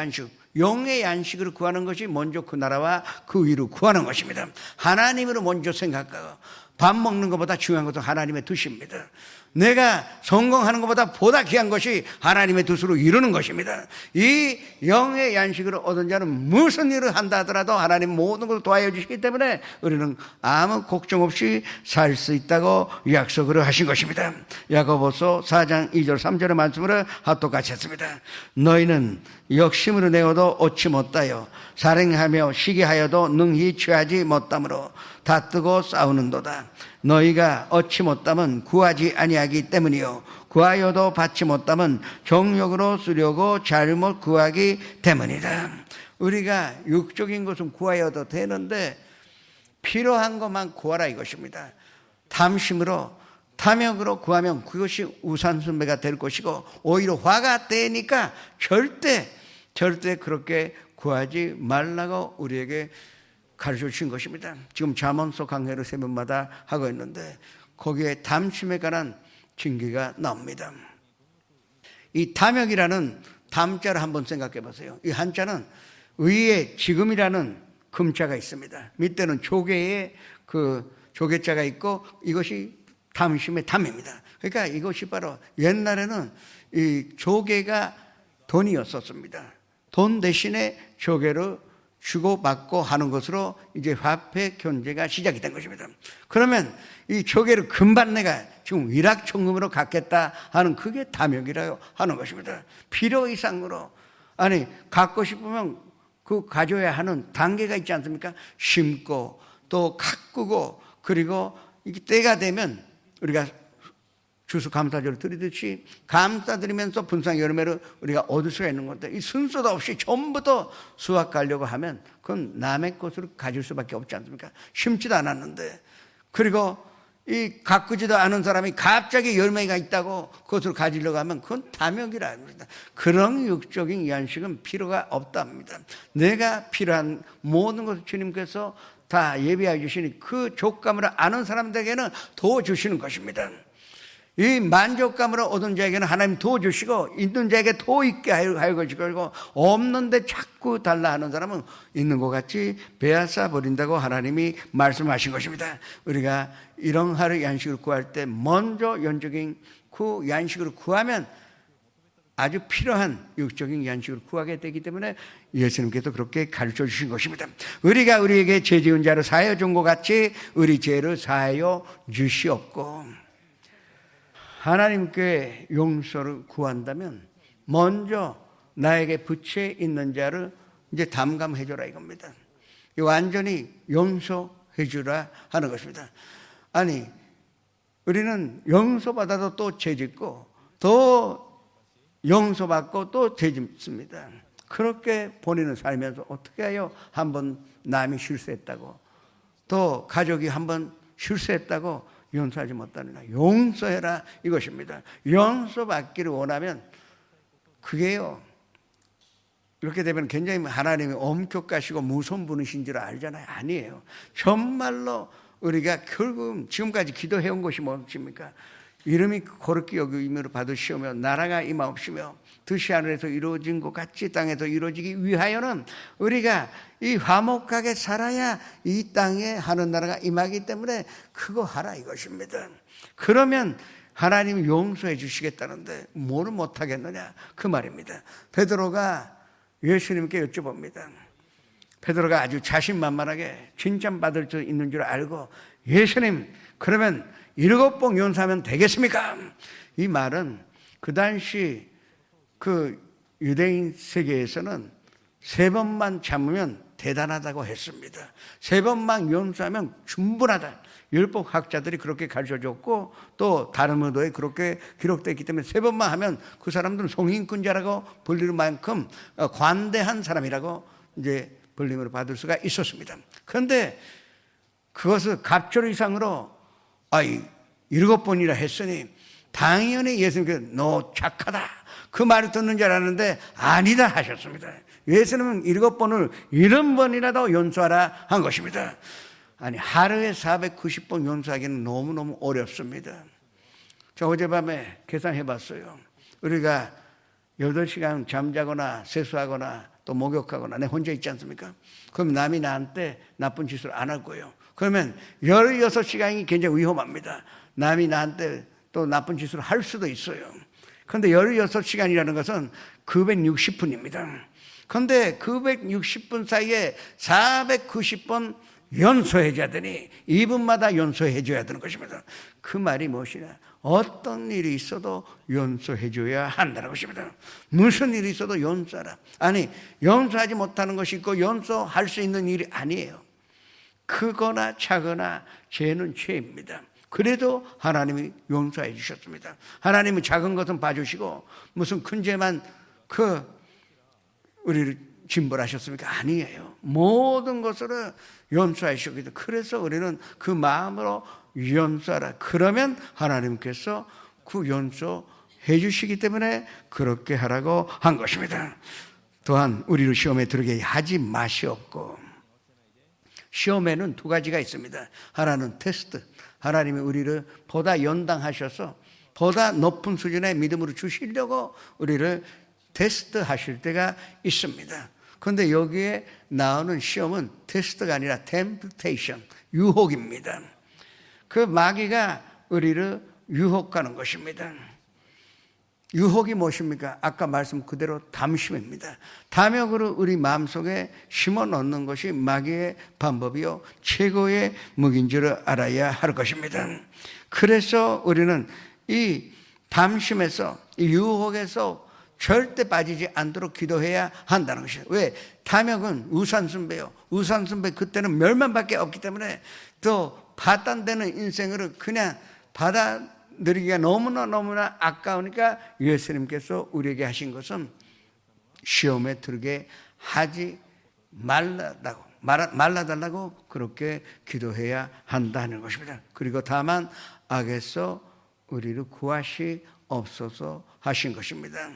양식을 구하는 것이 먼저 그 나라와 그 일을 구하는 것입니다. 하나님으로 먼저 생각하고 밥 먹는 것보다 중요한 것은 하나님의 뜻입니다. 내가 성공하는 것보다 보다 귀한 것이 하나님의 뜻으로 이루는 것입니다. 이 영의 양식을 얻은 자는 무슨 일을 한다 하더라도 하나님 모든 것을 도와여 주시기 때문에 우리는 아무 걱정 없이 살 수 있다고 약속을 하신 것입니다. 야고보서 4장 2절 3절의 말씀으로 똑같이 했습니다. 너희는 욕심으로 내어도 얻지 못하여 살행하며 시기하여도 능히 취하지 못함으로 다투고 싸우는도다. 너희가 얻지 못함은 구하지 아니하기 때문이요 구하여도 받지 못함은 정욕으로 쓰려고 잘못 구하기 때문이다. 우리가 육적인 것은 구하여도 되는데 필요한 것만 구하라 이것입니다. 탐심으로 탐욕으로 구하면 그것이 우상숭배가 될 것이고 오히려 화가 되니까 절대 그렇게 구하지 말라고 우리에게 가르쳐 주신 것입니다. 지금 잠언서 강해를 새벽마다 하고 있는데 거기에 탐심에 관한 징계가 나옵니다. 이 탐욕이라는 담자를 한번 생각해 보세요. 이 한자는 위에 지금이라는 금자가 있습니다. 밑에는 조개의 그 조개자가 있고 이것이 탐심의 탐입니다. 그러니까 이것이 바로 옛날에는 이 조개가 돈이었었습니다. 돈 대신에 조개를 주고받고 하는 것으로 이제 화폐 경제가 시작이 된 것입니다. 그러면 이 조개를 금방 내가 지금 위락천금으로 갖겠다 하는 그게 탐욕이라고 하는 것입니다. 필요 이상으로 갖고 싶으면 그 가져야 하는 단계가 있지 않습니까? 심고 또 가꾸고 그리고 이게 때가 되면 우리가 추수감사절을 드리듯이 감사드리면서 분상 열매를 우리가 얻을 수가 있는 건데 이 순서도 없이 전부 다 수확 가려고 하면 그건 남의 것으로 가질 수밖에 없지 않습니까? 심지도 않았는데 그리고 이 가꾸지도 않은 사람이 갑자기 열매가 있다고 그것을 가지려고 하면 그건 탐욕이라 합니다. 그런 육적인 양식은 필요가 없답니다. 내가 필요한 모든 것을 주님께서 다 예비하여 주시니 그 족감을 아는 사람들에게는 더 주시는 것입니다. 이 만족감을 얻은 자에게는 하나님 더 주시고 있는 자에게 더 있게 하여 주시고 없는데 자꾸 달라 하는 사람은 있는 것 같이 빼앗아 버린다고 하나님이 말씀하신 것입니다. 우리가 이런 하루 양식을 구할 때 먼저 영적인 그 양식을 구하면 아주 필요한 육적인 양식을 구하게 되기 때문에 예수님께서 그렇게 가르쳐 주신 것입니다. 우리가 우리에게 죄 지은 자를 사하여 준 것 같이 우리 죄를 사하여 주시옵고, 하나님께 용서를 구한다면 먼저 나에게 부채 있는 자를 이제 담감해 주라 이겁니다. 완전히 용서해 주라 하는 것입니다. 아니, 우리는 용서받아도 또 죄 짓고 또 용서받고 또 죄 짓습니다. 그렇게 본인은 살면서 어떻게 해요? 한번 남이 실수했다고, 또 가족이 한번 실수했다고 용서하지 못하느냐. 용서해라 이것입니다. 용서받기를 원하면 그게요, 이렇게 되면 굉장히 하나님이 엄격하시고 무서운 분이신 줄 알잖아요. 아니에요. 정말로 우리가 결국 지금까지 기도해온 것이 무엇입니까? 이름이 거룩히 여김으로 받으시오며 나라가 임하옵시며 뜻이 하늘에서 이루어진 것 같이 땅에서 이루어지기 위하여는 우리가 이 화목하게 살아야 이 땅에 하는 나라가 임하기 때문에 그거 하라 이것입니다. 그러면 하나님이 용서해 주시겠다는데 뭐를 못하겠느냐 그 말입니다. 베드로가 예수님께 여쭤봅니다. 베드로가 아주 자신만만하게 칭찬받을 수 있는 줄 알고, 예수님 그러면 7번 용서하면 되겠습니까? 이 말은 그 당시 그 유대인 세계에서는 3번만 참으면 대단하다고 했습니다. 3번만 용서하면 충분하다. 율법 학자들이 그렇게 가르쳐줬고 또 다른 의도에 그렇게 기록되어 있기 때문에 3번만 하면 그 사람들은 성인권자라고 불릴 만큼 관대한 사람이라고 이제 불림을 받을 수가 있었습니다. 그런데 그것을 갑절 이상으로 7번이라 했으니 당연히 예수님께서 너 착하다 그 말을 듣는 줄 알았는데 아니다 하셨습니다. 예수님은 7번을 70번이라도 용서하라 한 것입니다. 아니, 하루에 490번 용서하기는 너무너무 어렵습니다. 저 어젯밤에 계산해 봤어요. 우리가 8시간 잠자거나 세수하거나 또 목욕하거나 내 혼자 있지 않습니까? 그럼 남이 나한테 나쁜 짓을 안 할 거예요. 그러면 16시간이 굉장히 위험합니다. 남이 나한테 또 나쁜 짓을 할 수도 있어요. 그런데 16시간이라는 것은 960분입니다. 그런데 960분 사이에 490번 용서해 줘야 되니 2분마다 용서해 줘야 되는 것입니다. 그 말이 무엇이냐? 어떤 일이 있어도 용서해 줘야 한다는 것입니다. 무슨 일이 있어도 용서하라. 아니, 용서하지 못하는 것이 있고 용서할 수 있는 일이 아니에요. 크거나 작거나 죄는 죄입니다. 그래도 하나님이 용서해 주셨습니다. 하나님은 작은 것은 봐주시고 무슨 큰 죄만 우리를 징벌하셨습니까? 아니에요. 모든 것을 용서하셨기 때문에 그래서 우리는 그 마음으로 용서하라. 그러면 하나님께서 그 용서해 주시기 때문에 그렇게 하라고 한 것입니다. 또한 우리를 시험에 들게 하지 마시옵고, 시험에는 2가지가 있습니다. 하나는 테스트. 하나님이 우리를 보다 연당하셔서 보다 높은 수준의 믿음으로 주시려고 우리를 테스트 하실 때가 있습니다. 그런데 여기에 나오는 시험은 테스트가 아니라 temptation, 유혹입니다. 그 마귀가 우리를 유혹하는 것입니다. 유혹이 무엇입니까? 아까 말씀 그대로 담심입니다. 탐욕으로 우리 마음속에 심어 넣는 것이 마귀의 방법이요 최고의 무기인 줄 알아야 할 것입니다. 그래서 우리는 이 담심에서, 이 유혹에서 절대 빠지지 않도록 기도해야 한다는 것이에요. 왜? 탐욕은 우상숭배요. 우상숭배 그때는 멸망밖에 없기 때문에 또 파탄되는 인생을 그냥 받아들이기가 너무나 아까우니까 예수님께서 우리에게 하신 것은 시험에 들게 하지 말라달라고 그렇게 기도해야 한다는 것입니다. 그리고 다만 악에서 우리를 구하시옵소서 하신 것입니다.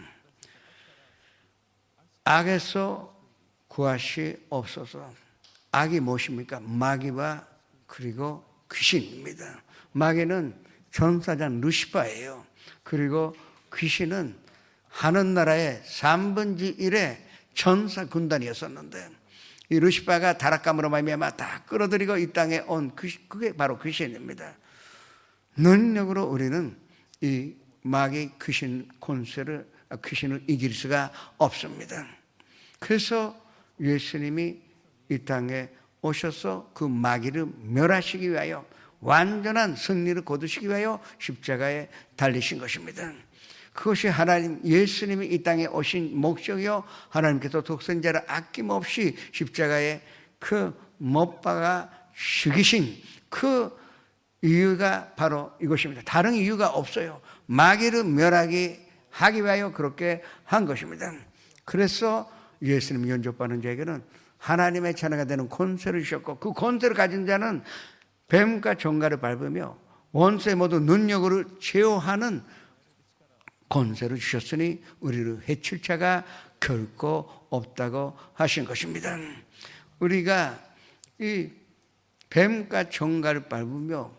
악에서 구하시옵소서. 악이 무엇입니까? 마귀와 그리고 귀신입니다. 마귀는 전사장 루시파예요. 그리고 귀신은 하늘나라의 3분의 1의 전사 군단이었었는데 이 루시파가 타락감으로 말미암아 다 끌어들이고 이 땅에 온 그게 바로 귀신입니다. 능력으로 우리는 이 마귀 귀신을 이길 수가 없습니다. 그래서 예수님이 이 땅에 오셔서 그 마귀를 멸하시기 위하여 완전한 승리를 거두시기 위하여 십자가에 달리신 것입니다. 그것이 하나님 예수님이 이 땅에 오신 목적이요, 하나님께서 독생자를 아낌없이 십자가에 그 못 박아 죽이신 그 이유가 바로 이것입니다. 다른 이유가 없어요. 마귀를 멸하기 하기 위하여 그렇게 한 것입니다. 그래서 예수님 영접받는 자에게는 하나님의 자녀가 되는 권세를 주셨고, 그 권세를 가진 자는 뱀과 정갈을 밟으며 원수의 모든 능력으로 제어하는 권세를 주셨으니 우리를 해칠 자가 결코 없다고 하신 것입니다. 우리가 이 뱀과 정갈을 밟으며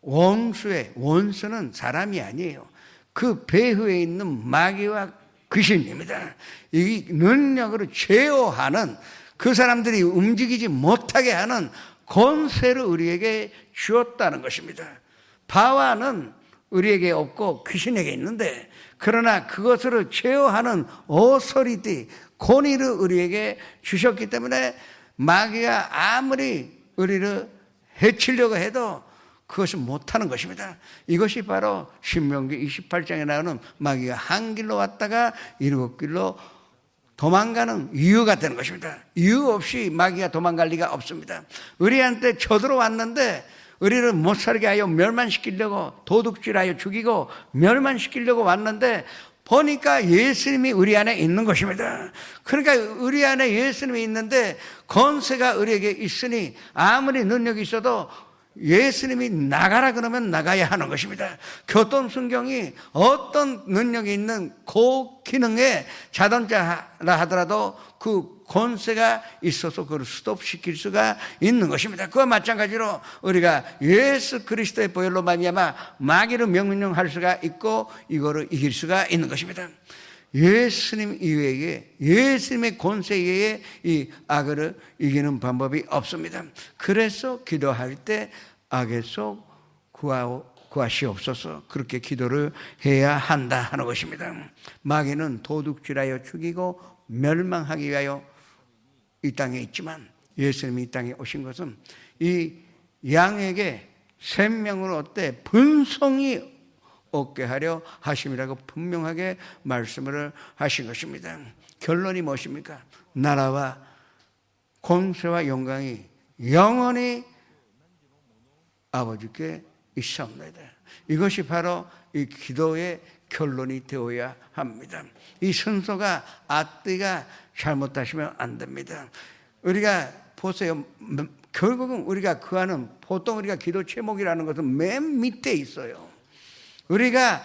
원수는 사람이 아니에요. 그 배후에 있는 마귀와 귀신입니다. 이 능력으로 제어하는, 그 사람들이 움직이지 못하게 하는 권세를 우리에게 주었다는 것입니다. 파워는 우리에게 없고 귀신에게 있는데, 그러나 그것을 제어하는 오소리티, 권위를 우리에게 주셨기 때문에 마귀가 아무리 우리를 해치려고 해도 그것을 못하는 것입니다. 이것이 바로 신명기 28장에 나오는 마귀가 한 길로 왔다가 7길로 도망가는 이유가 되는 것입니다. 이유 없이 마귀가 도망갈 리가 없습니다. 우리한테 쳐들어왔는데 우리를 못 살게 하여 멸망시키려고, 도둑질하여 죽이고 멸망시키려고 왔는데 보니까 예수님이 우리 안에 있는 것입니다. 그러니까 우리 안에 예수님이 있는데 권세가 우리에게 있으니 아무리 능력이 있어도 예수님이 나가라 그러면 나가야 하는 것입니다. 교통순경이 어떤 능력이 있는 고기능의 자동차라 하더라도 그 권세가 있어서 그걸 스톱시킬 수가 있는 것입니다. 그와 마찬가지로 우리가 예수 그리스도의 보혈로 말미암아 마귀를 명령할 수가 있고 이거를 이길 수가 있는 것입니다. 예수님 이외에, 예수님의 권세 이외에 이 악을 이기는 방법이 없습니다. 그래서 기도할 때 악에서 구하시옵소서, 그렇게 기도를 해야 한다 하는 것입니다. 마귀는 도둑질하여 죽이고 멸망하기 위하여 이 땅에 있지만 예수님이 이 땅에 오신 것은 이 양에게 생명을 얻되 번성이 얻게 하려 하심이라고 분명하게 말씀을 하신 것입니다. 결론이 무엇입니까? 나라와 권세와 영광이 영원히 아버지께 있사옵나이다. 이것이 바로 이 기도의 결론이 되어야 합니다. 이 순서가 앞뒤가 잘못하시면 안 됩니다. 우리가 보세요. 결국은 우리가 구하는, 보통 우리가 기도 제목이라는 것은 맨 밑에 있어요. 우리가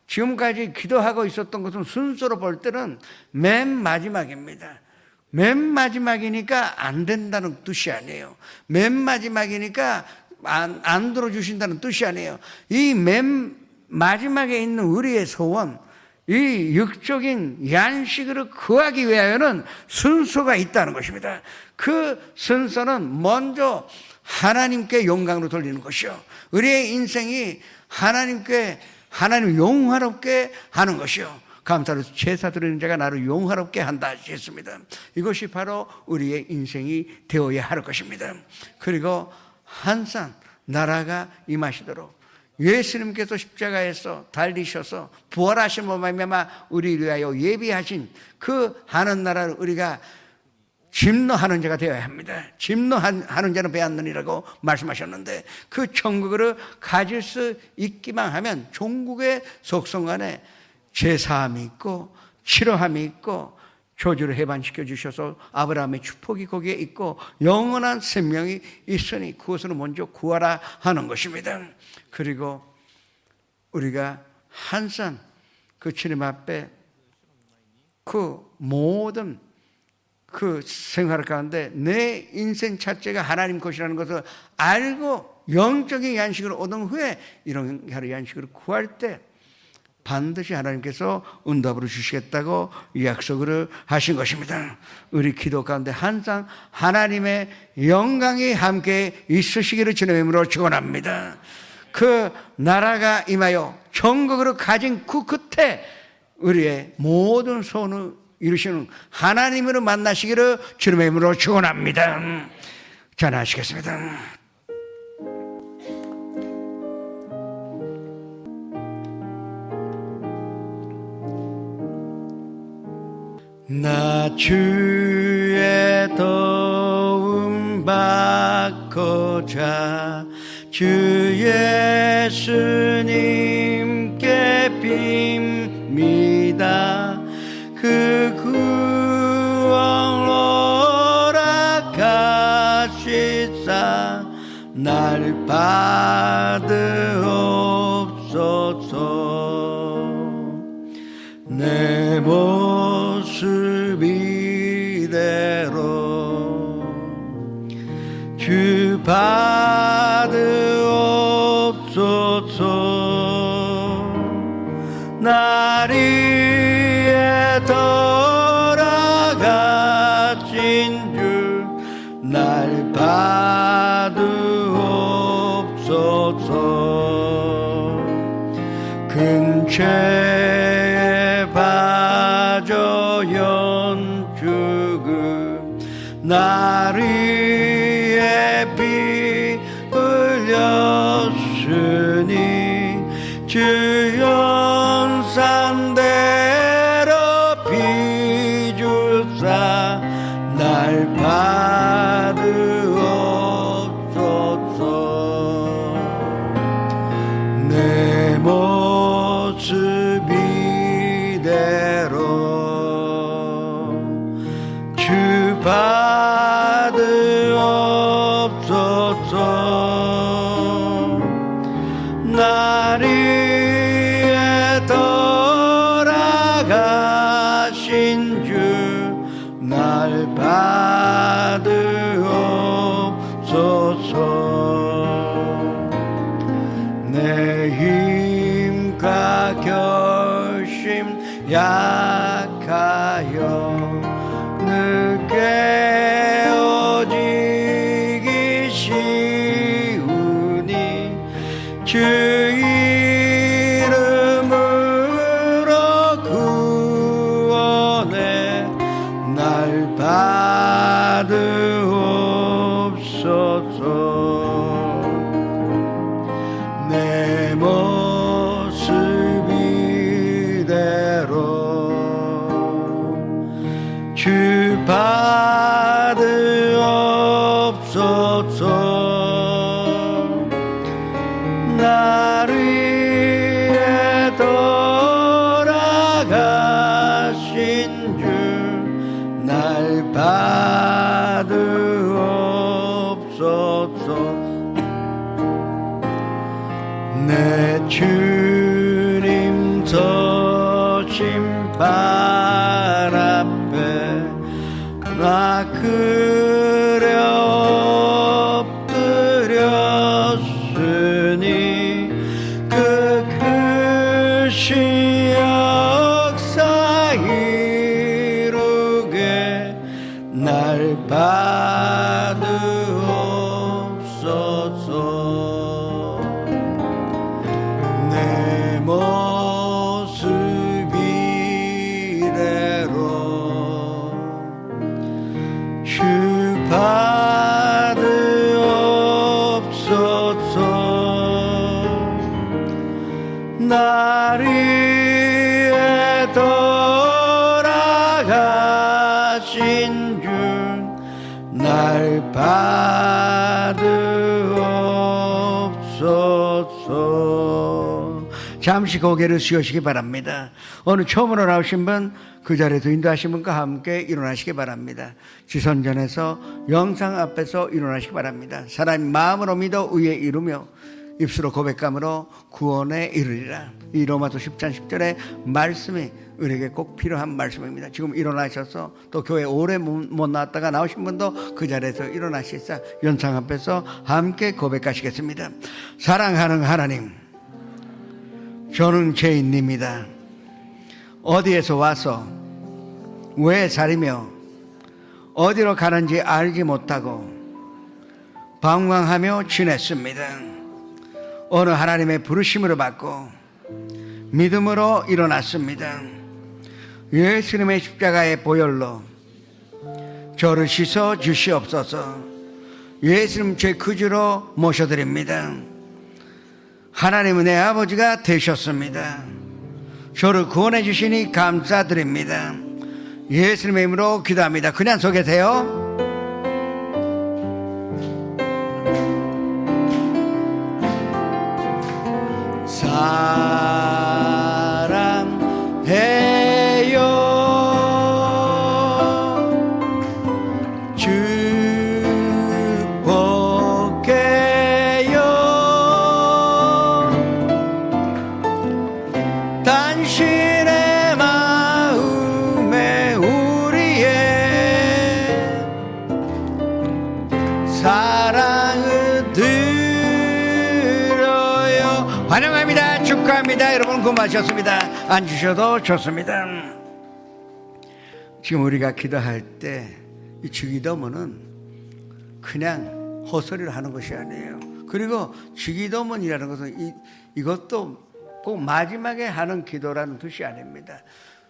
지금까지 기도하고 있었던 것은 순서로 볼 때는 맨 마지막입니다. 맨 마지막이니까 안 된다는 뜻이 아니에요. 맨 마지막이니까 안 들어주신다는 뜻이 아니에요. 이 맨 마지막에 있는 우리의 소원, 이 육적인 양식을 구하기 위하여는 순서가 있다는 것입니다. 그 순서는 먼저 하나님께 영광으로 돌리는 것이요, 우리의 인생이 하나님 영화롭게 하는 것이요, 감사로 제사 드리는 자가 나를 영화롭게 한다 하셨습니다. 이것이 바로 우리의 인생이 되어야 할 것입니다. 그리고 항상 나라가 임하시도록 예수님께서 십자가에서 달리셔서 부활하심으로 말미암아 우리를 위하여 예비하신 그 하는 나라를 우리가 진노하는 자가 되어야 합니다. 진노하는 자는 배웠느니라고 말씀하셨는데, 그 천국을 가질 수 있기만 하면 종국의 속성 안에 제사함이 있고 치료함이 있고 저주를 해반시켜 주셔서 아브라함의 축복이 거기에 있고 영원한 생명이 있으니 그것을 먼저 구하라 하는 것입니다. 그리고 우리가 항상 그 주님 앞에 그 모든 그 생활 가운데 내 인생 자체가 하나님 것이라는 것을 알고 영적인 양식을 얻은 후에 이런 양식을 구할 때 반드시 하나님께서 응답으로 주시겠다고 약속을 하신 것입니다. 우리 기도 가운데 항상 하나님의 영광이 함께 있으시기를 주님의 이름으로 축원합니다. 그 나라가 임하여 천국으로 가진 그 끝에 우리의 모든 소원을 이루시는 하나님으로 만나시기를 주님의 이름으로 축원합니다. 전하시겠습니다. 나 주의 도움 받고자 주 예수님께 빕니다. 그 구원 허락하시사 날 받으옵소서. 내 모습 이대로 주 받으옵소서. 날 위해 돌아가신 주 날 받으옵소서. 근처에 빠져 연죽음 날 위해 피 흘렸으니 주 연산대로 비주사 날 받으옵소서. 내 모습 이대로 주 받으옵소서. 날 위해 돌아가신 주 날 받으옵소서. 내 힘과 결심 약하여 늦게 오지기 쉬우니 주 이름으로 구원해 날 받으옵소서. 내 모습 이대로 주 받으옵소서. 날 위해 돌아가신 주 날 받으옵소서. 내 주님 서신 발 앞에 나 그려 엎드렸으니 그 크신 역사 이루게 날 받으옵소서. 내 모습 이대로 주 받으옵소서. 날 위해 돌아가신 주 날 받으옵소서. 잠시 고개를 숙이시기 바랍니다. 오늘 처음으로 나오신 분, 그 자리에서 인도하신 분과 함께 일어나시기 바랍니다. 지선전에서 영상 앞에서 일어나시기 바랍니다. 사람이 마음으로 믿어 의에 이루며 입술로 고백함으로 구원에 이르리라. 이 로마서 10장 10절의 말씀이 우리에게 꼭 필요한 말씀입니다. 지금 일어나셔서 또 교회 오래 못 나왔다가 나오신 분도 그 자리에서 일어나시사 연상 앞에서 함께 고백하시겠습니다. 사랑하는 하나님, 저는 죄인입니다. 어디에서 와서 왜 살이며 어디로 가는지 알지 못하고 방황하며 지냈습니다. 어느 하나님의 부르심으로 받고 믿음으로 일어났습니다. 예수님의 십자가의 보혈로 저를 씻어 주시옵소서. 예수님 제 구주로 모셔드립니다. 하나님은 내 아버지가 되셨습니다. 저를 구원해 주시니 감사드립니다. 예수님의 이름으로 기도합니다. 그냥 서 계세요. 사랑해요. 축복해요. 당신의 마음에 우리의 사랑을 드려요. 환영합니다. 축하합니다. 여러분 고마우셨습니다. 앉으셔도 좋습니다. 지금 우리가 기도할 때 이 주기도문은 그냥 헛소리를 하는 것이 아니에요. 그리고 주기도문이라는 것은 이것도 꼭 마지막에 하는 기도라는 뜻이 아닙니다.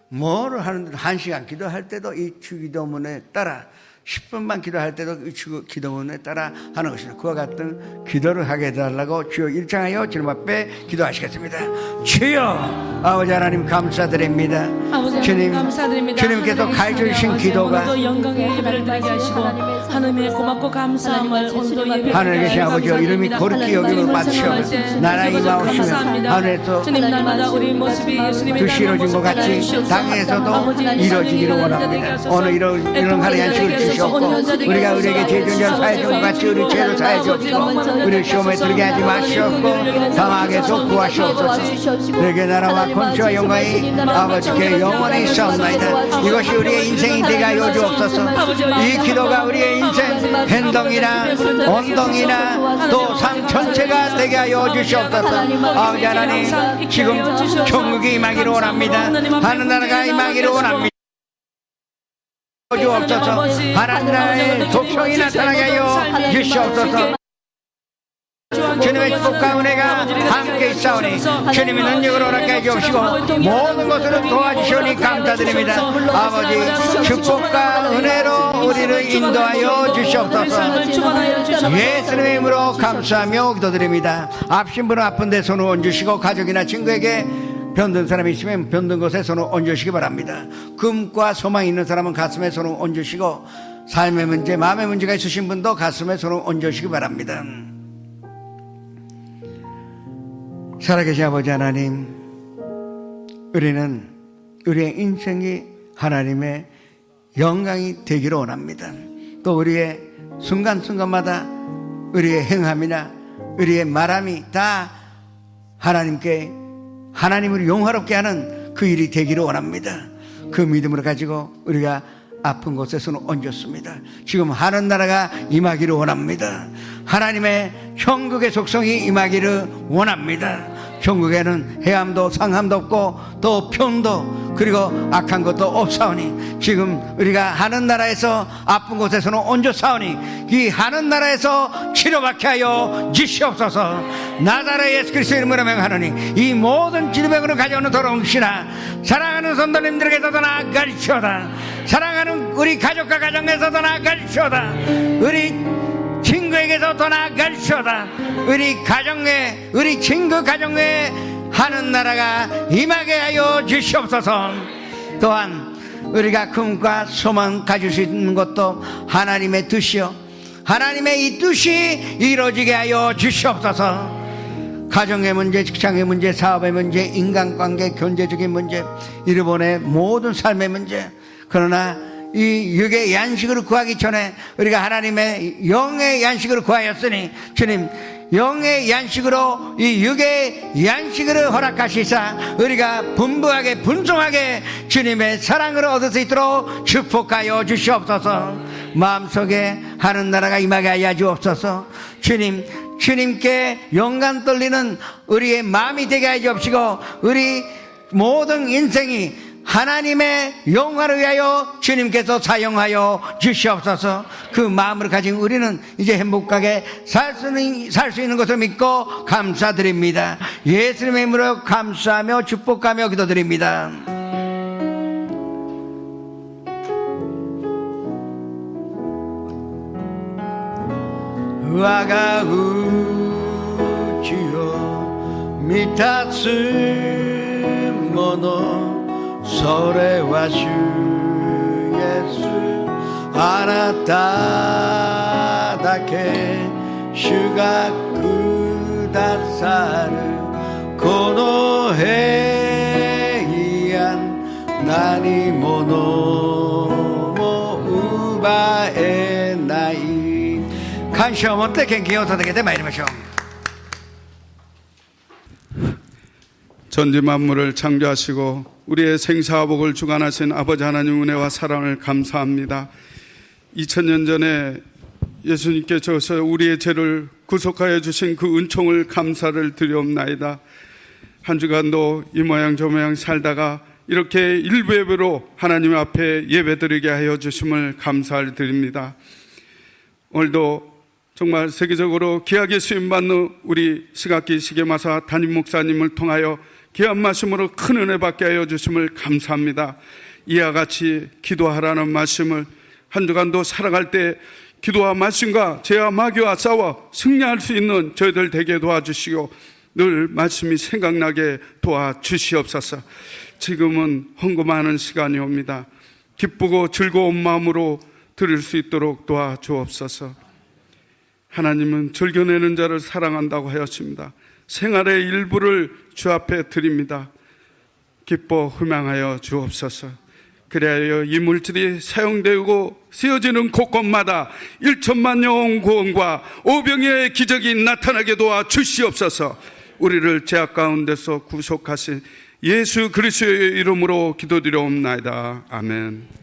뭐를 하는 1시간 기도할 때도 이 주기도문에 따라 10분만 기도할 때도 이 기도문에 따라 하는 것입니다. 그와 같은 기도를 하게 해달라고 주여 일창하여 주님 앞에 기도하시겠습니다. 주여 아버지 하나님 감사드립니다. 주님, 감사드립니다. 주님께서 가르쳐주신 기도가 영광의 예배를 드리게 하시고 하나님의 고맙고 감사함을 온도 예배 하늘에 계신 아버지여 이름이 거룩히 여김을 받으시옵소서. 나라의 임하옵시며 하늘에서 주님 날마다 우리 모습이 예수님의 뜻이 이루어진 것 같이 땅에서도 이루어지기를 원합니다. 오늘 이런 하루의 안식을 주시옵고 우리가 우리에게 죄 지은 자 사해 준 것 같이 우리 죄를 사해 주옵시고 우리를 시험에 들게 하지 마시옵고 사망에서 구하시옵소서. 내게 나라와 권세와 영광이 아버지께 영원히 있사옵나이다. 이것이 우리의 인생이 되게 하여 주옵소서. 이 기도가 우리의 인생 행동이나 언동이나 또 삶 전체가 되게 하여 주시옵소서. 아버지 하나님 지금 천국이 임하기를 원합니다. 하늘나라가 임하기를 원합니다. 주옵소서. 하나님 나라의 독성이 나타나게 하여 주시옵소서. 주님의 축복과 은혜가 함께 있사오니 주님의 능력으로 허락해 주시고 모든 것으로 도와주시오니 감사드립니다. 아버지 축복과 은혜로 우리를 인도하여 주시옵소서. 예수님의 이름으로 감사하며 기도드립니다. 아프신 분은 아픈 데 손을 얹으시고 가족이나 친구에게 병든 사람이 있으면 병든 곳에 손을 얹으시기 바랍니다. 꿈과 소망이 있는 사람은 가슴에 손을 얹으시고 삶의 문제, 마음의 문제가 있으신 분도 가슴에 손을 얹으시기 바랍니다. 살아계신 아버지 하나님, 우리는 우리의 인생이 하나님의 영광이 되기를 원합니다. 또 우리의 순간순간마다 우리의 행함이나 우리의 말함이 다 하나님을 영화롭게 하는 그 일이 되기를 원합니다. 그 믿음을 가지고 우리가 아픈 곳에 손을 얹었습니다. 지금 하늘나라가 임하기를 원합니다. 하나님의 천국의 속성이 임하기를 원합니다. 천국에는 해함도 상함도 없고 또 편도 그리고 악한 것도 없사오니 지금 우리가 하늘나라에서 아픈 곳에서는 얹어사오니 이 하늘나라에서 치료받게 하여 주시옵소서. 나사렛 예수 그리스도의 이름으로 명하노니 이 모든 질병으로 가져오는 더러운 신아 사랑하는 성도님들에게서도 나아갈지어다. 사랑하는 우리 가족과 가정에서도 나아갈지어다. 우리 친구에게서 더 나아갈지어다. 우리 가정에 우리 친구 가정에 하는 나라가 임하게 하여 주시옵소서. 또한 우리가 꿈과 소망 가질 수 있는 것도 하나님의 뜻이요 하나님의 이 뜻이 이루어지게 하여 주시옵소서. 가정의 문제, 직장의 문제, 사업의 문제, 인간관계, 경제적인 문제, 일본의 모든 삶의 문제. 그러나 이 육의 양식을 구하기 전에 우리가 하나님의 영의 양식을 구하였으니 주님 영의 양식으로 이 육의 양식을 허락하시사 우리가 분부하게 분종하게 주님의 사랑을 얻을 수 있도록 축복하여 주시옵소서. 마음속에 하는 나라가 임하게 하여 주옵소서. 주님께 영광 돌리는 우리의 마음이 되게 하여 주옵시고 우리 모든 인생이 하나님의 영광을 위하여 주님께서 사용하여 주시옵소서. 그 마음을 가진 우리는 이제 행복하게 살 수 있는 것을 믿고 감사드립니다. 예수님의 이름으로 감사하며 축복하며 기도드립니다.我が 우주요満たすものそれは主イエスあなただけ主がくださるこの平安何者も奪えない感謝を持って献金を捧げてまいりましょう。 전지만물을 창조하시고 우리의 생사복을 주관하신 아버지 하나님 은혜와 사랑을 감사합니다. 2000년 전에 예수님께 주셔서 우리의 죄를 구속하여 주신 그 은총을 감사를 드리옵나이다. 한 주간도 이 모양 저 모양 살다가 이렇게 일부예배로 하나님 앞에 예배드리게 하여 주심을 감사를 드립니다. 오늘도 정말 세계적으로 귀하게 쓰임받는 우리 시각기 시계마사 담임 목사님을 통하여 귀한 말씀으로 큰 은혜 받게 하여 주심을 감사합니다. 이와 같이 기도하라는 말씀을 한 주간도 살아갈 때 기도와 말씀과 죄와 마귀와 싸워 승리할 수 있는 저희들 되게 도와주시고 늘 말씀이 생각나게 도와주시옵소서. 지금은 헌금하는 시간이 옵니다. 기쁘고 즐거운 마음으로 드릴 수 있도록 도와주옵소서. 하나님은 즐겨내는 자를 사랑한다고 하였습니다. 생활의 일부를 주 앞에 드립니다. 기뻐 흠양하여 주옵소서. 그래야 이 물질이 사용되고 쓰여지는 곳곳마다 1천만 영 구원과 오병이의 기적이 나타나게 도와 주시옵소서. 우리를 죄악 가운데서 구속하신 예수 그리스도의 이름으로 기도드려옵나이다. 아멘.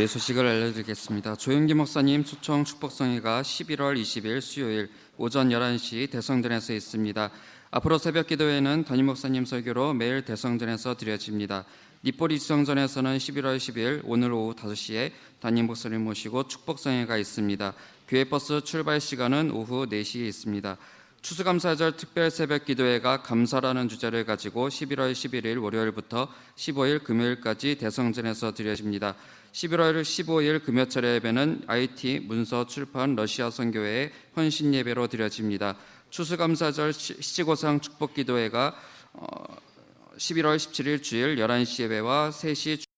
교회 소식을 알려드리겠습니다. 조윤기 목사님 초청 축복성회가 11월 20일 수요일 오전 11시 대성전에서 있습니다. 앞으로 새벽 기도회는 담임 목사님 설교로 매일 대성전에서 드려집니다. 니뽀리 지성전에서는 11월 10일 오늘 오후 5시에 담임 목사님 모시고 축복성회가 있습니다. 교회 버스 출발 시간은 오후 4시에 있습니다. 추수감사절 특별 새벽 기도회가 감사라는 주제를 가지고 11월 11일 월요일부터 15일 금요일까지 대성전에서 드려집니다. 11월 15일 금요철 예배는 IT, 문서, 출판, 러시아 선교회의 헌신 예배로 드려집니다. 추수감사절 시지고상 축복 기도회가 11월 17일 주일 11시 예배와 3시